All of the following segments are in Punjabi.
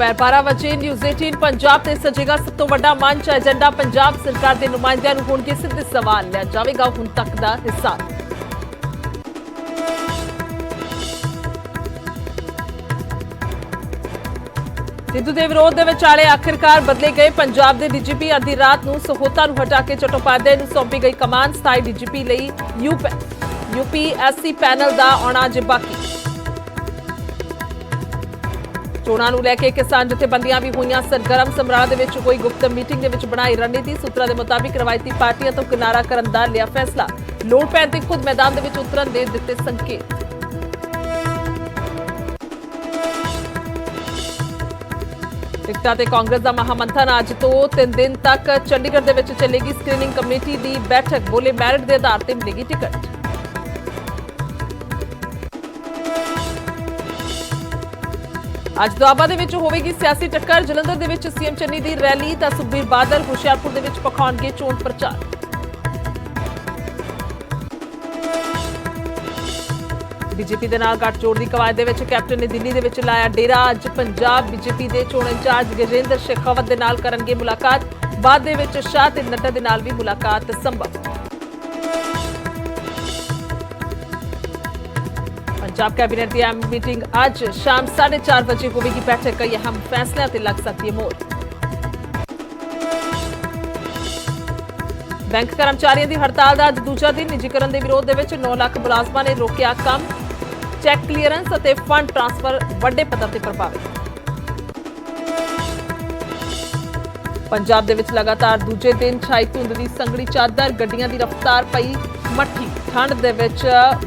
दोपहर 12 ਵਜੇ ਨਿਊਜ਼ 18 पंजाब ਤੇ ਸਜੇਗਾ ਸਭ ਤੋਂ ਵੱਡਾ ਮੰਚ। ਏਜੰਡਾ ਪੰਜਾਬ ਸਰਕਾਰ ਦੇ ਨੁਮਾਇੰਦਿਆਂ ਨੂੰ ਹੋਣਗੇ ਸਿੱਧੇ ਸਵਾਲ ਲਿਆ ਜਾਵੇਗਾ ਹੁਣ ਤੱਕ ਦਾ ਹਿੱਸਾ। सिद्धू के विरोध के विचाले आखिरकार बदले गए पंजाब के डीजीपी। अद्धी रात को सहोता हटा के चट्टोपाध्याय को सौंपी गई कमान। स्थाई डीजीपी लिए यूपीएससी पैनल का आना अजे बाकी। चोणां नूं लैके किसान जथेबंदियां भी होईयां सरगर्म। समराह दे विच कोई गुप्त मीटिंग दे विच बनाई रणनीति। सूत्रां दे मुताबिक रवायती पार्टियां तो किनारा करन दा लिया फैसला। लोड़ पैण ते खुद मैदान दे विच उतरन दे दित्ते संकेत। टिकटां ते कांग्रेस का महामंथन अज तो 3 दिन तक चंडीगढ़ दे विच चलेगी। स्क्रीनिंग कमेटी की बैठक बोले मैरिट के आधार पर मिलेगी टिकट। अज दुआबा दे विच होवेगी सियासी टक्कर। जलंधर दे विच सीएम चन्नी की रैली तां सुखबीर बादल हुशियारपुर दे विच पखाउणगे चोण प्रचार। बीजेपी के नाल गठजोड़ की कवायद दे विच कैप्टन ने दिल्ली दे विच लाया डेरा। अज पंजाब बीजेपी के चोण इंचार्ज गजेंद्र शेखावत दे नाल करनगे मुलाकात। बाद दे विच शाह ते नड्डा दे नाल भी मुलाकात संभव। पंजाब कैबिनेट की अहम मीटिंग अज शाम 4:30 बजे होगी बैठक। कई अहम फैसलों ते लग सकती है मोहर। बैंक कर्मचारियों की हड़ताल का अज दूजा दिन। निजीकरण के विरोध के 9 लाख मुलाजमां ने रोकिया काम। चैक क्लीयरेंस और फंड ट्रांसफर वड्डे पद्धर ते प्रभावित। पंजाब दे विच लगातार दूजे दिन छाई धुंध की संघनी चादर। गड्डियां की रफ्तार पई मट्ठी। ठंड दे विच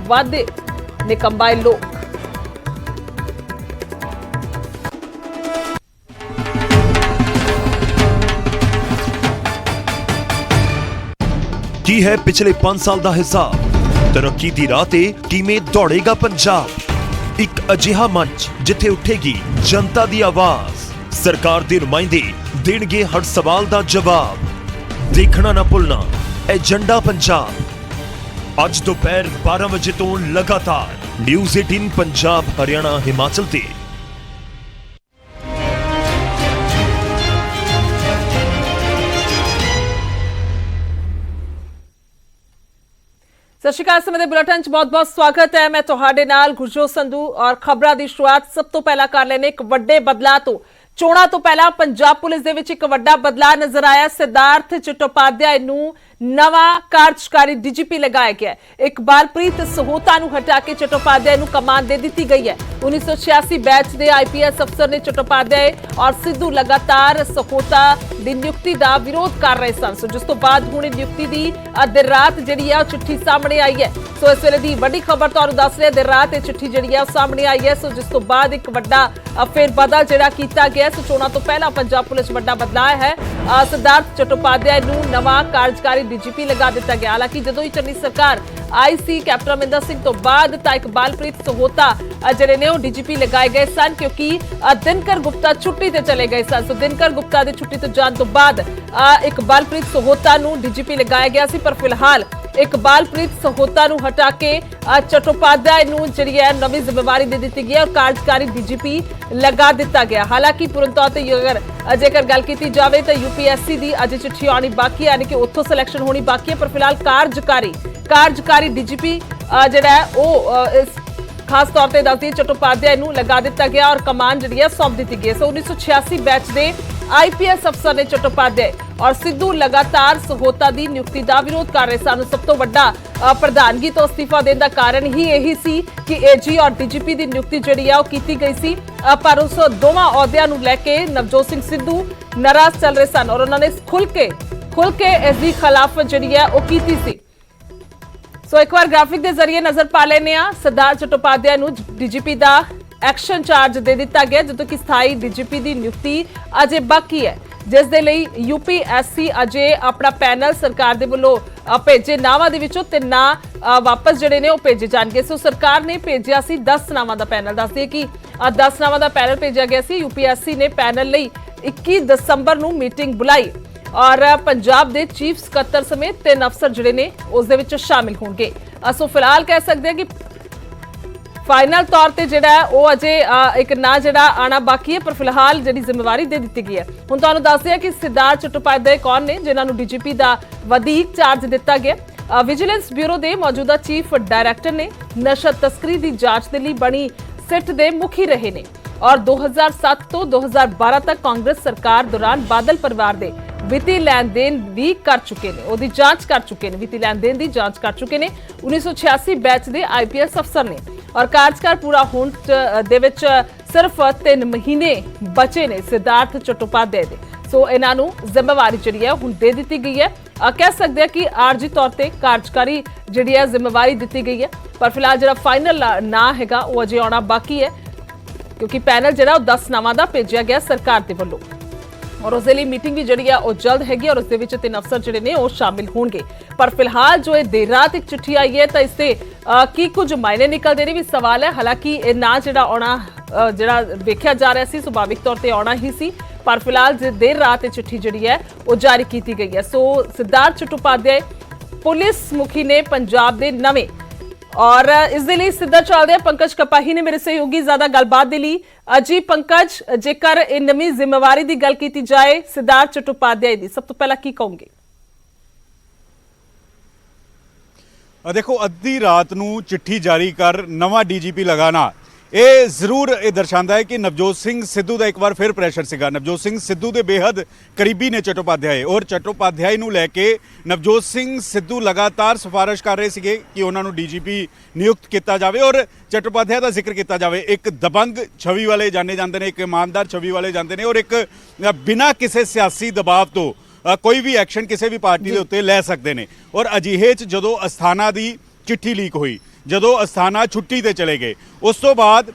वाधे ने कंबाए लोग। की है पिछले 5 साल का हिसाब। तरक्की की राह ते किवें दौड़ेगा पंजाब। एक अजिहा मंच जिथे उठेगी जनता की आवाज। सरकार के नुमाइंदे देणगे हर सवाल का जवाब। देखना ना भुलना एजेंडा पंजाब। अज दोपहर 12 बजे तो लगातार न्यूज़ 18 पंजाब हरियाणा हिमाचल ते। सत श्री अकाल। समय बुलेटिन च बहुत बहुत स्वागत है। मैं तुहाडे नाल गुरजोत संधू और खबरों की शुरुआत सब तो पहला कर लेने एक वड्डे बदलाव तो। चोणां तो पहला पंजाब पुलिस दे विच एक वड्डा बदलाव नजर आया। सिद्धार्थ चट्टोपाध्याय नूं नवा कार्यकारी डीजीपी लगाया गया है। इकबालप्रीत सहोता नूं हटा के चट्टोपाध्याय नूं कमान दे दी गई है। 1986 बैच के आईपीएस अफसर ने चट्टोपाध्याय और सिद्धू लगातार सहोता की नियुक्ति का विरोध कर रहे सन। सो जिस तो बाद हुण नियुक्ति की देर रात जिहड़ी है चिट्ठी सामने आई है। सो इस वेले की वड्डी खबर तुहानूं दस रहे देर रात चिट्ठी जिहड़ी है सामने आई है। सो जिस तो बाद एक वड्डा फेर बदल जिहड़ा कीता गया। सो चोणां तो पहला पंजाब पुलिस वड्डा बदलाव है। सिद्धार्थ चट्टोपाध्याय नूं नवा कार्यकारी डीजीपी लगा दिता गया। हालांकि जदों ही चन्नी सरकार आई सी कैप्टन अमरिंदर सिंह तो बाद तां इकबालप्रीत सहोता जिहड़े ने डीजीपी लगाए गए सन क्योंकि दिनकर गुप्ता छुट्टी ते चले गए सन। सो दिनकर गुप्ता की छुट्टी तो जाने तो बाद इकबालप्रीत सहोता नूं डीजीपी लगाया गया सी। पर फिलहाल इकबालप्रीत सहोता नूं हटा के चट्टोपाध्याय नूं जिहड़ी है नवी जिम्मेवारी दे दी गई और कार्यकारी डीजीपी लगा दिता गया। हालांकि पूर्ण तौर पर अगर जेकर गल की जाए तो यूपीएससी की अजे चिट्ठी आनी बाकी है, यानी कि उत्थों सिलेक्शन होनी बाकी है। पर फिलहाल कार्यकारी डीजीपी जिहड़ा है वो इस खास तौर पर दस दी चट्टोपाध्याय नूं लगा दिता गया और कमान जिहड़ी है सौंप दी गई। सो 1986 बैच के आईपीएस अफसर ने चट्टोपाध्याय और सिद्धू लगातार सहोता की नियुक्ति का विरोध कर रहे सन। सब तो वड्डा प्रधानगी तो अस्तीफा देने का कारण ही यही सी कि एजी और डीजीपी की नियुक्ति जिहड़ी है वो की गई सी। पर उस दोवां अहुदियां नूं लैके नवजोत सिंह सिद्धू नाराज चल रहे सन और उन्होंने खुल के इसकी खिलाफत जिहड़ी है वो कीती सी। सो एक बार ग्राफिक के जरिए नजर पा लेने सिद्धार्थ चट्टोपाध्याय नूं डीजीपी का एक्शन चार्ज दे दिता गया जदों कि स्थाई डीजीपी की नियुक्ति अजे बाकी है, जिस दे लई यूपीएससी अजे अपना पैनल सरकार दे वल्लों भेजे नावां दे विचों 3 नां वापस जिहड़े ने भेजे जाणगे। सो सरकार ने भेजिया सी 10 नावां दा पैनल। दस दिए कि 10 नावां दा पैनल भेजा गया सी। यूपीएससी ने पैनल लई 21 दसंबर नूं मीटिंग बुलाई और पंजाब के चीफ सकत्तर समेत 3 अफसर जिहड़े ने उस दे विच शामिल होणगे। सो फिलहाल कह सकते हैं कि फाइनल तौर पर जिहड़ा है वो अजे एक ना जिहड़ा आना बाकी है, पर फिलहाल जिहड़ी जिम्मेवारी दे दी गई है। हुण तुहानूं दसदे हां कि सिद्धार्थ चट्टोपाध्याय कौन ने जिन्हां नूं डीजीपी दा वधीक चार्ज दिता गया। विजिलेंस ब्यूरो के मौजूदा चीफ डायरैक्टर ने नशा तस्करी की जांच के लिए बनी सिट के मुखी रहे ने और 2007 तो 2012 तक कांग्रेस सरकार दौरान बादल परिवार के ਵਿੱਤੀ ਲੈਣ ਦੇਣ ਵੀ ਕਰ ਚੁੱਕੇ ਨੇ, ਉਹਦੀ ਜਾਂਚ ਕਰ ਚੁੱਕੇ ਨੇ, ਵਿੱਤੀ ਲੈਣ ਦੇਣ ਦੀ ਜਾਂਚ ਕਰ ਚੁੱਕੇ ਨੇ। 1986 ਬੈਚ ਦੇ ਆਈਪੀਐਸ ਅਫਸਰ ਨੇ ਔਰ ਕਾਰਜਕਾਲ ਪੂਰਾ ਹੋਣ ਦੇ ਵਿੱਚ ਸਿਰਫ 3 ਮਹੀਨੇ ਬਚੇ ਨੇ ਸਿद्धार्थ चट्टोपाध्याय ਦੇ। ਸੋ ਇਹਨਾਂ ਨੂੰ ਜ਼ਿੰਮੇਵਾਰੀ ਜਿਹੜੀ ਹੈ ਹੁਣ ਦੇ ਦਿੱਤੀ ਗਈ ਹੈ। ਕਹਿ ਸਕਦੇ ਆ ਕਿ ਆਰਜੀ ਤੌਰ ਤੇ ਕਾਰਜਕਾਰੀ ਜਿਹੜੀ ਹੈ ਜ਼ਿੰਮੇਵਾਰੀ ਦਿੱਤੀ ਗਈ ਹੈ, ਪਰ ਫਿਲਹਾਲ ਜਿਹੜਾ ਫਾਈਨਲ ਨਾ ਹੈਗਾ ਉਹ ਅਜੇ ਆਉਣਾ ਬਾਕੀ ਹੈ, ਕਿਉਂਕਿ ਪੈਨਲ ਜਿਹੜਾ ਉਹ 10 ਨਾਵਾਂ ਦਾ ਭੇਜਿਆ ਗਿਆ ਸਰਕਾਰ ਦੇ ਵੱਲੋਂ और उस मीटिंग भी जी है जल्द हैगी और उस 3 अफसर जोड़े ने शामिल होंगे। पर फिलहाल जो देर रात एक चिट्ठी आई है तो इससे की कुछ मायने निकलते ने भी सवाल है। हालांकि यह ना जो आना जोड़ा वेख्या जा रहा सी सुभाविक तौर पर आना ही सी, पर फिलहाल देर रात चिट्ठी जी है वो जारी की गई है। सो सिद्धार्थ चट्टोपाध्याय पुलिस मुखी ने पंजाब के नवे और इस दे लई सीधा चलते हैं पंकज कपाही ने मेरे सहयोगी ज्यादा गलबात दे लई। जी पंकज, जेकर ये नवी जिम्मेवारी की गल की जाए सिद्धार्थ चट्टोपाध्याय की, सब तो पहला की कहोगे? देखो, अद्धी रात नूं चिट्ठी जारी कर नवा डीजीपी लगाना ਇਹ ਜ਼ਰੂਰ ਇਹ ਦਰਸਾਉਂਦਾ ਹੈ ਕਿ ਨਵਜੋਤ ਸਿੰਘ ਸਿੱਧੂ ਦਾ ਇੱਕ ਵਾਰ ਫਿਰ ਪ੍ਰੈਸ਼ਰ ਸੀਗਾ। ਨਵਜੋਤ ਸਿੰਘ ਸਿੱਧੂ ਦੇ ਬੇਹੱਦ ਕਰੀਬੀ ਨੇ ਚਟੋਪਾਧਿਆਏ ਔਰ ਚਟੋਪਾਧਿਆਏ ਨੂੰ ਲੈ ਕੇ ਨਵਜੋਤ ਸਿੰਘ ਸਿੱਧੂ ਲਗਾਤਾਰ ਸਿਫਾਰਿਸ਼ ਕਰ ਰਹੇ ਸੀਗੇ ਕਿ ਉਹਨਾਂ ਨੂੰ ਡੀਜੀਪੀ ਨਿਯੁਕਤ ਕੀਤਾ ਜਾਵੇ ਔਰ ਚਟੋਪਾਧਿਆਏ ਦਾ ਜ਼ਿਕਰ ਕੀਤਾ ਜਾਵੇ। ਇੱਕ ਦਬੰਗ ਛਵੀ ਵਾਲੇ ਜਾਣੇ ਜਾਂਦੇ ਨੇ, ਇੱਕ ਇਮਾਨਦਾਰ ਛਵੀ ਵਾਲੇ ਜਾਂਦੇ ਨੇ ਔਰ ਇੱਕ ਬਿਨਾਂ ਕਿਸੇ ਸਿਆਸੀ ਦਬਾਅ ਤੋਂ ਕੋਈ ਵੀ ਐਕਸ਼ਨ ਕਿਸੇ ਵੀ ਪਾਰਟੀ ਦੇ ਉੱਤੇ ਲੈ ਸਕਦੇ ਨੇ। ਔਰ ਅਜਿਹੇ 'ਚ ਜਦੋਂ ਅਸਥਾਨਾ ਦੀ ਚਿੱਠੀ ਲੀਕ ਹੋਈ, ਜਦੋਂ ਅਸਥਾਨਾ ਛੁੱਟੀ ਤੇ ਚਲੇ ਗਏ, ਉਸ ਤੋਂ ਬਾਅਦ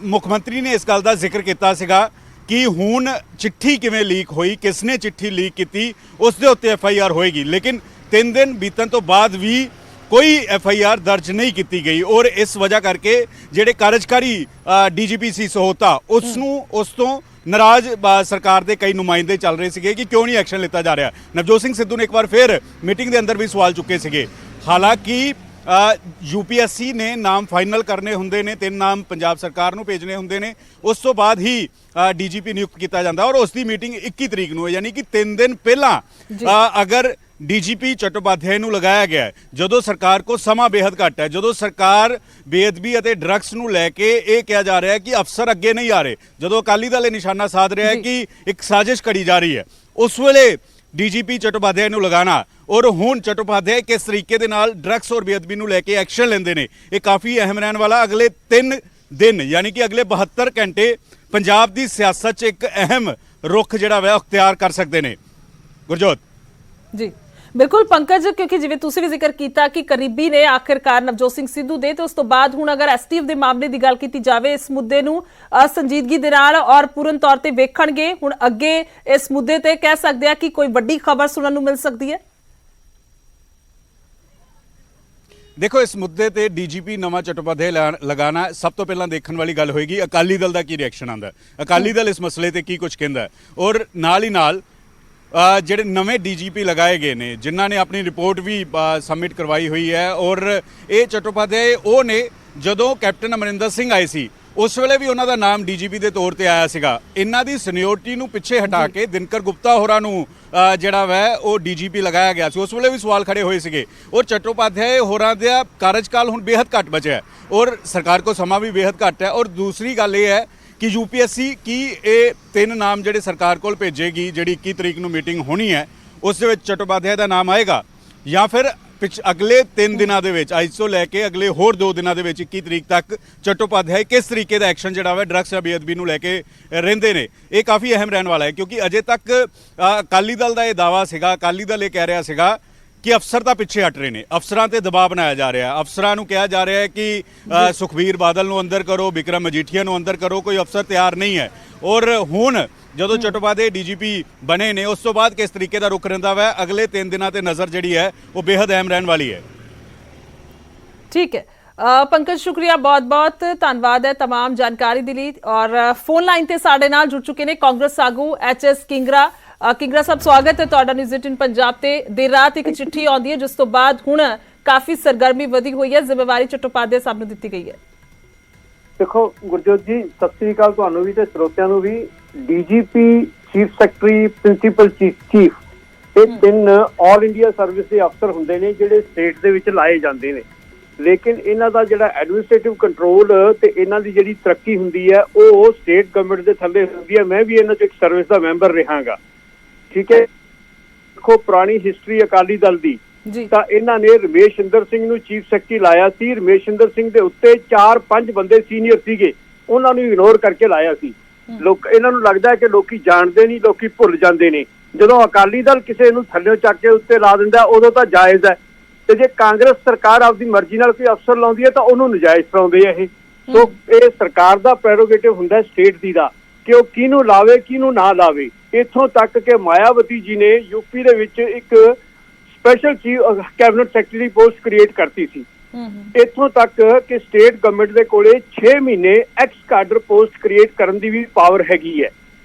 ਮੁੱਖ ਮੰਤਰੀ ਨੇ ਇਸ ਗੱਲ ਦਾ ਜ਼ਿਕਰ ਕੀਤਾ ਸੀਗਾ ਕਿ ਹੁਣ ਚਿੱਠੀ ਕਿਵੇਂ ਲੀਕ ਹੋਈ, ਕਿਸ ਨੇ ਚਿੱਠੀ ਲੀਕ ਕੀਤੀ, ਉਸ ਦੇ ਉੱਤੇ FIR ਹੋਏਗੀ। ਲੇਕਿਨ 3 ਦਿਨ ਬੀਤਣ ਤੋਂ ਬਾਅਦ ਵੀ ਕੋਈ FIR ਦਰਜ ਨਹੀਂ ਕੀਤੀ ਗਈ ਔਰ ਇਸ ਵਜ੍ਹਾ ਕਰਕੇ ਜਿਹੜੇ ਕਾਰਜਕਾਰੀ DGP ਸੀ ਸਹੋਤਾ ਉਸ ਤੋਂ ਨਾਰਾਜ਼ ਸਰਕਾਰ ਦੇ ਕਈ ਨੁਮਾਇੰਦੇ ਚੱਲ ਰਹੇ ਸੀਗੇ ਕਿ ਕਿਉਂ ਨਹੀਂ ਐਕਸ਼ਨ ਲਿੱਤਾ ਜਾ ਰਿਹਾ। ਨਵਜੋਤ ਸਿੰਘ ਸਿੱਧੂ ਨੇ ਇੱਕ ਵਾਰ ਫਿਰ ਮੀਟਿੰਗ ਦੇ ਅੰਦਰ ਵੀ ਸਵਾਲ ਚੁੱਕੇ ਸੀਗੇ। ਹਾਲਾਂਕਿ UPSC ਨੇ ਨਾਮ ਫਾਈਨਲ ਕਰਨੇ ਹੁੰਦੇ ਨੇ, 3 ਨਾਮ ਪੰਜਾਬ ਸਰਕਾਰ ਨੂੰ ਭੇਜਣੇ ਹੁੰਦੇ ਨੇ, ਉਸ ਤੋਂ ਬਾਅਦ ਹੀ DGP ਨਿਯੁਕਤ ਕੀਤਾ ਜਾਂਦਾ ਔਰ ਉਸ ਦੀ ਮੀਟਿੰਗ 21 ਤਰੀਕ ਨੂੰ ਹੈ, ਯਾਨੀ ਕਿ 3 ਦਿਨ ਪਹਿਲਾਂ ਅਗਰ DGP ਚਟੋਪਾਧਿਆਏ ਨੂੰ ਲਗਾਇਆ ਗਿਆ ਜਦੋਂ ਸਰਕਾਰ ਕੋ ਸਮਾਂ ਬੇਹੱਦ ਘੱਟ ਹੈ, ਜਦੋਂ ਸਰਕਾਰ ਬੇਅਦਬੀ ਅਤੇ ਡਰੱਗਸ ਨੂੰ ਲੈ ਕੇ ਇਹ ਕਿਹਾ ਜਾ ਰਿਹਾ ਹੈ ਕਿ ਅਫਸਰ ਅੱਗੇ ਨਹੀਂ ਆ ਰਹੇ, ਜਦੋਂ ਅਕਾਲੀ ਦਲ ਇਹ ਨਿਸ਼ਾਨਾ ਸਾਧ ਰਿਹਾ ਹੈ ਕਿ ਇੱਕ ਸਾਜ਼ਿਸ਼ ਕਰੀ ਜਾ ਰਹੀ ਹੈ, ਉਸ ਵੇਲੇ DGP ਚਟੋਪਾਧਿਆਏ ਨੂੰ ਲਗਾਣਾ ਔਰ ਹੁਣ ਚਟੋਪਾਧਿਆਏ ਕਿਸ ਤਰੀਕੇ ਦੇ ਨਾਲ ਡਰੱਗਸ ਔਰ ਬੇਅਦਬੀ ਨੂੰ ਲੈ ਕੇ ਐਕਸ਼ਨ ਲੈਂਦੇ ਨੇ, ਇਹ ਕਾਫੀ ਅਹਿਮ ਰਹਿਣ ਵਾਲਾ। ਅਗਲੇ 3 ਦਿਨ ਯਾਨੀ ਕਿ ਅਗਲੇ 72 ਘੰਟੇ ਪੰਜਾਬ ਦੀ ਸਿਆਸਤ 'ਚ ਇੱਕ ਅਹਿਮ ਰੁਖ ਜਿਹੜਾ ਵਾ ਅਖਤਿਆਰ ਕਰ ਸਕਦੇ ਨੇ। ਗੁਰਜੋਤ ਜੀ बिल्कुल पंकज, क्योंकि जिवें तुसीं भी जिक्र किया कि करीबी ने आखिरकार नवजोत सिंह सिद्धू दे, तो उस तो बाद हुण अगर STF के मामले की गल की जाए इस मुद्दे नूं संजीदगी दे नाल और पूर्ण तौर पर वेखणगे, हुण अगे इस मुद्दे ते कह सकते हैं कि कोई वड्डी खबर सुनने नूं मिल सकती है? देखो, इस मुद्दे ते DGP नवा चट्टोपाध्याय लगाना सब तो पहला देखने वाली गल होएगी अकाली दल का की रिएक्शन आंदा, अकाली दल इस मसले ते की कुछ कहंदा और नाल ही नाल ਜਿਹੜੇ ਨਵੇਂ DGP ਲਗਾਏ ਗਏ ਨੇ ਜਿਨ੍ਹਾਂ ਨੇ ਆਪਣੀ ਰਿਪੋਰਟ ਵੀ ਸਬਮਿਟ ਕਰਵਾਈ ਹੋਈ ਹੈ ਔਰ ਇਹ ਚਟੋਪਾਧਿਆਏ ਉਹ ਨੇ ਜਦੋਂ ਕੈਪਟਨ ਅਮਰਿੰਦਰ ਸਿੰਘ ਆਏ ਸੀ ਉਸ ਵੇਲੇ ਵੀ ਉਹਨਾਂ ਦਾ ਨਾਮ DGP ਦੇ ਤੌਰ ਤੇ ਆਇਆ ਸੀਗਾ। ਇਹਨਾਂ ਦੀ ਸੀਨੀਅਰਟੀ ਨੂੰ ਪਿੱਛੇ ਹਟਾ ਕੇ ਦਿਨਕਰ ਗੁਪਤਾ ਹੋਰਾਂ ਨੂੰ ਜਿਹੜਾ ਵੈ ਉਹ DGP ਲਗਾਇਆ ਗਿਆ ਸੀ, ਉਸ ਵੇਲੇ ਵੀ ਸਵਾਲ ਖੜੇ ਹੋਏ ਸੀਗੇ ਔਰ ਚਟੋਪਾਧਿਆਏ ਹੋਰਾਂ ਦਾ ਕਾਰਜਕਾਲ ਹੁਣ ਬੇਹੱਦ ਘੱਟ ਬਚਿਆ ਔਰ ਸਰਕਾਰ ਕੋਲ ਸਮਾਂ ਵੀ ਬੇਹੱਦ ਘੱਟ ਹੈ। ਔਰ ਦੂਸਰੀ ਗੱਲ ਇਹ ਹੈ ਕਿ UPSC ਕੀ ਇਹ 3 ਨਾਮ ਜਿਹੜੇ ਸਰਕਾਰ ਕੋਲ ਭੇਜੇਗੀ, ਜਿਹੜੀ 21 ਤਰੀਕ ਨੂੰ ਮੀਟਿੰਗ ਹੋਣੀ ਹੈ ਉਸ ਦੇ ਵਿੱਚ ਚਟੋਪਾਧਿਆਏ ਦਾ ਨਾਮ ਆਏਗਾ ਜਾਂ ਫਿਰ ਅਗਲੇ 3 ਦਿਨਾਂ ਦੇ ਵਿੱਚ ਅੱਜ ਤੋਂ ਲੈ ਕੇ ਅਗਲੇ ਹੋਰ 2 ਦਿਨਾਂ ਦੇ ਵਿੱਚ 21 ਤਰੀਕ ਤੱਕ ਚਟੋਪਾਧਿਆਏ ਕਿਸ ਤਰੀਕੇ ਦਾ ਐਕਸ਼ਨ ਜਿਹੜਾ ਵਾ ਡਰੱਗਸ ਜਾਂ ਬੇਅਦਬੀ ਨੂੰ ਲੈ ਕੇ ਰਹਿੰਦੇ ਨੇ, ਇਹ ਕਾਫੀ ਅਹਿਮ ਰਹਿਣ ਵਾਲਾ ਹੈ। ਕਿਉਂਕਿ ਅਜੇ ਤੱਕ ਅਕਾਲੀ ਦਲ ਦਾ ਇਹ ਦਾਵਾ ਸੀਗਾ, ਅਕਾਲੀ ਦਲ ਇਹ ਕਹਿ ਰਿਹਾ ਸੀਗਾ ਕਿ ਅਫਸਰ ਤਾਂ ਪਿੱਛੇ ਹਟ ਰਹੇ ਨੇ, ਅਫਸਰਾਂ ਤੇ ਦਬਾਅ ਬਣਾਇਆ ਜਾ ਰਿਹਾ, ਅਫਸਰਾਂ ਨੂੰ ਕਿਹਾ ਜਾ ਰਿਹਾ ਹੈ ਕਿ ਸੁਖਬੀਰ ਬਾਦਲ ਨੂੰ ਅੰਦਰ ਕਰੋ, ਬਿਕਰਮ ਮਜੀਠੀਆ ਨੂੰ ਅੰਦਰ ਕਰੋ, ਕੋਈ ਅਫਸਰ ਤਿਆਰ ਨਹੀਂ ਹੈ। ਔਰ ਹੁਣ ਜਦੋਂ ਚਟੋਪਾਧਿਆਏ DGP ਬਣੇ ਨੇ ਉਸ ਤੋਂ ਬਾਅਦ ਕਿਸ ਤਰੀਕੇ ਦਾ ਰੁਖ ਰਹਿੰਦਾ ਵਾ ਅਗਲੇ 3 ਦਿਨਾਂ ਤੇ ਨਜ਼ਰ ਜਿਹੜੀ ਹੈ ਉਹ ਬੇहद ਅਹਿਮ ਰਹਿਣ ਵਾਲੀ ਹੈ। ठीक है पंकज, शुक्रिया बहुत बहुत धन्यवाद है तमाम जानकारी के लिए। और फोन लाइन से साडे नाल जुड़ चुके हैं कांग्रेस आगू HS किंगरा। किंगरा साहब, स्वागत है तुहाडा न्यूज़ 18 पंजाब ते। देर रात एक चिट्ठी आउंदी है जिस तो बाद हुण काफ़ी सरगर्मी वधी हुई है, जिम्मेवारी चट्टोपाध्याय साहब नूं दित्ती गई है। ਦੇਖੋ ਗੁਰਜੋਤ ਜੀ, ਸਤਿ ਸ੍ਰੀ ਅਕਾਲ ਤੁਹਾਨੂੰ ਵੀ ਤੇ ਸਰੋਤਿਆਂ ਨੂੰ ਵੀ। DGP, chief secretary, principal chief, ਇਹ ਤਿੰਨ ਆਲ ਇੰਡੀਆ ਸਰਵਿਸ ਦੇ ਅਫਸਰ ਹੁੰਦੇ ਨੇ ਜਿਹੜੇ ਸਟੇਟ ਦੇ ਵਿੱਚ ਲਾਏ ਜਾਂਦੇ ਨੇ। ਲੇਕਿਨ ਇਹਨਾਂ ਦਾ ਜਿਹੜਾ ਐਡਮਿਨਿਸਟ੍ਰੇਟਿਵ ਕੰਟਰੋਲ ਤੇ ਇਹਨਾਂ ਦੀ ਜਿਹੜੀ ਤਰੱਕੀ ਹੁੰਦੀ ਹੈ ਉਹ ਸਟੇਟ ਗਵਰਨਮੈਂਟ ਦੇ ਥੱਲੇ ਹੁੰਦੀ ਹੈ। ਮੈਂ ਵੀ ਇਹਨਾਂ 'ਚ ਇੱਕ ਸਰਵਿਸ ਦਾ ਮੈਂਬਰ ਰਹਾਂਗਾ, ਠੀਕ ਹੈ। ਦੇਖੋ ਪੁਰਾਣੀ ਹਿਸਟਰੀ ਅਕਾਲੀ ਦਲ ਦੀ, ਤਾਂ ਇਹਨਾਂ ਨੇ ਰਮੇਸ਼ਿੰਦਰ ਸਿੰਘ ਨੂੰ ਚੀਫ ਸੈਕਟਰੀ ਲਾਇਆ ਸੀ। ਰਮੇਸ਼ਿੰਦਰ ਸਿੰਘ ਦੇ ਉੱਤੇ 4-5 ਬੰਦੇ ਸੀਨੀਅਰ ਸੀਗੇ, ਉਹਨਾਂ ਨੂੰ ਇਗਨੋਰ ਕਰਕੇ ਲਾਇਆ ਸੀ। ਇਹਨਾਂ ਨੂੰ ਲੱਗਦਾ ਹੈ ਕਿ ਲੋਕੀ ਜਾਣਦੇ ਨਹੀਂ, ਲੋਕੀ ਭੁੱਲ ਜਾਂਦੇ ਨੇ। ਜਦੋਂ ਅਕਾਲੀ ਦਲ ਕਿਸੇ ਨੂੰ ਥੱਲਿਓਂ ਚੱਕ ਕੇ ਉੱਤੇ ਲਾ ਦਿੰਦਾ ਉਦੋਂ ਤਾਂ ਜਾਇਜ਼ ਹੈ, ਤੇ ਜੇ ਕਾਂਗਰਸ ਸਰਕਾਰ ਆਪਦੀ ਮਰਜ਼ੀ ਨਾਲ ਕੋਈ ਅਫਸਰ ਲਾਉਂਦੀ ਹੈ ਤਾਂ ਉਹਨੂੰ ਨਜਾਇਜ਼ ਕਰਾਉਂਦੇ ਆ ਇਹ। ਸੋ ਇਹ ਸਰਕਾਰ ਦਾ ਪ੍ਰੈਰੋਗੇਟਿਵ ਹੁੰਦਾ ਸਟੇਟ ਦੀ ਦਾ ਕਿ ਉਹ ਕਿਹਨੂੰ ਲਾਵੇ ਕਿਹਨੂੰ ਨਾ ਲਾਵੇ। ਇੱਥੋਂ ਤੱਕ ਕਿ ਮਾਇਆਵਤੀ ਜੀ ਨੇ ਯੂਪੀ ਦੇ ਵਿੱਚ ਇੱਕ ਸਪੈਸ਼ਲ ਚੀਫ ਕੈਬਨਿਟ ਸੈਕਟਰੀ ਦੀ ਪੋਸਟ ਕ੍ਰੀਏਟ ਕਰਤੀ ਸੀ। ਇੱਥੋਂ ਤੱਕ ਕਿ ਸਟੇਟ ਗਵਰਨਮੈਂਟ ਦੇ ਕੋਲੇ 6 ਮਹੀਨੇ ਐਕਸ ਕਾਡਰ ਪੋਸਟ ਕ੍ਰੀਏਟ ਕਰਨ ਦੀ ਵੀ ਪਾਵਰ ਹੈਗੀ ਹੈ।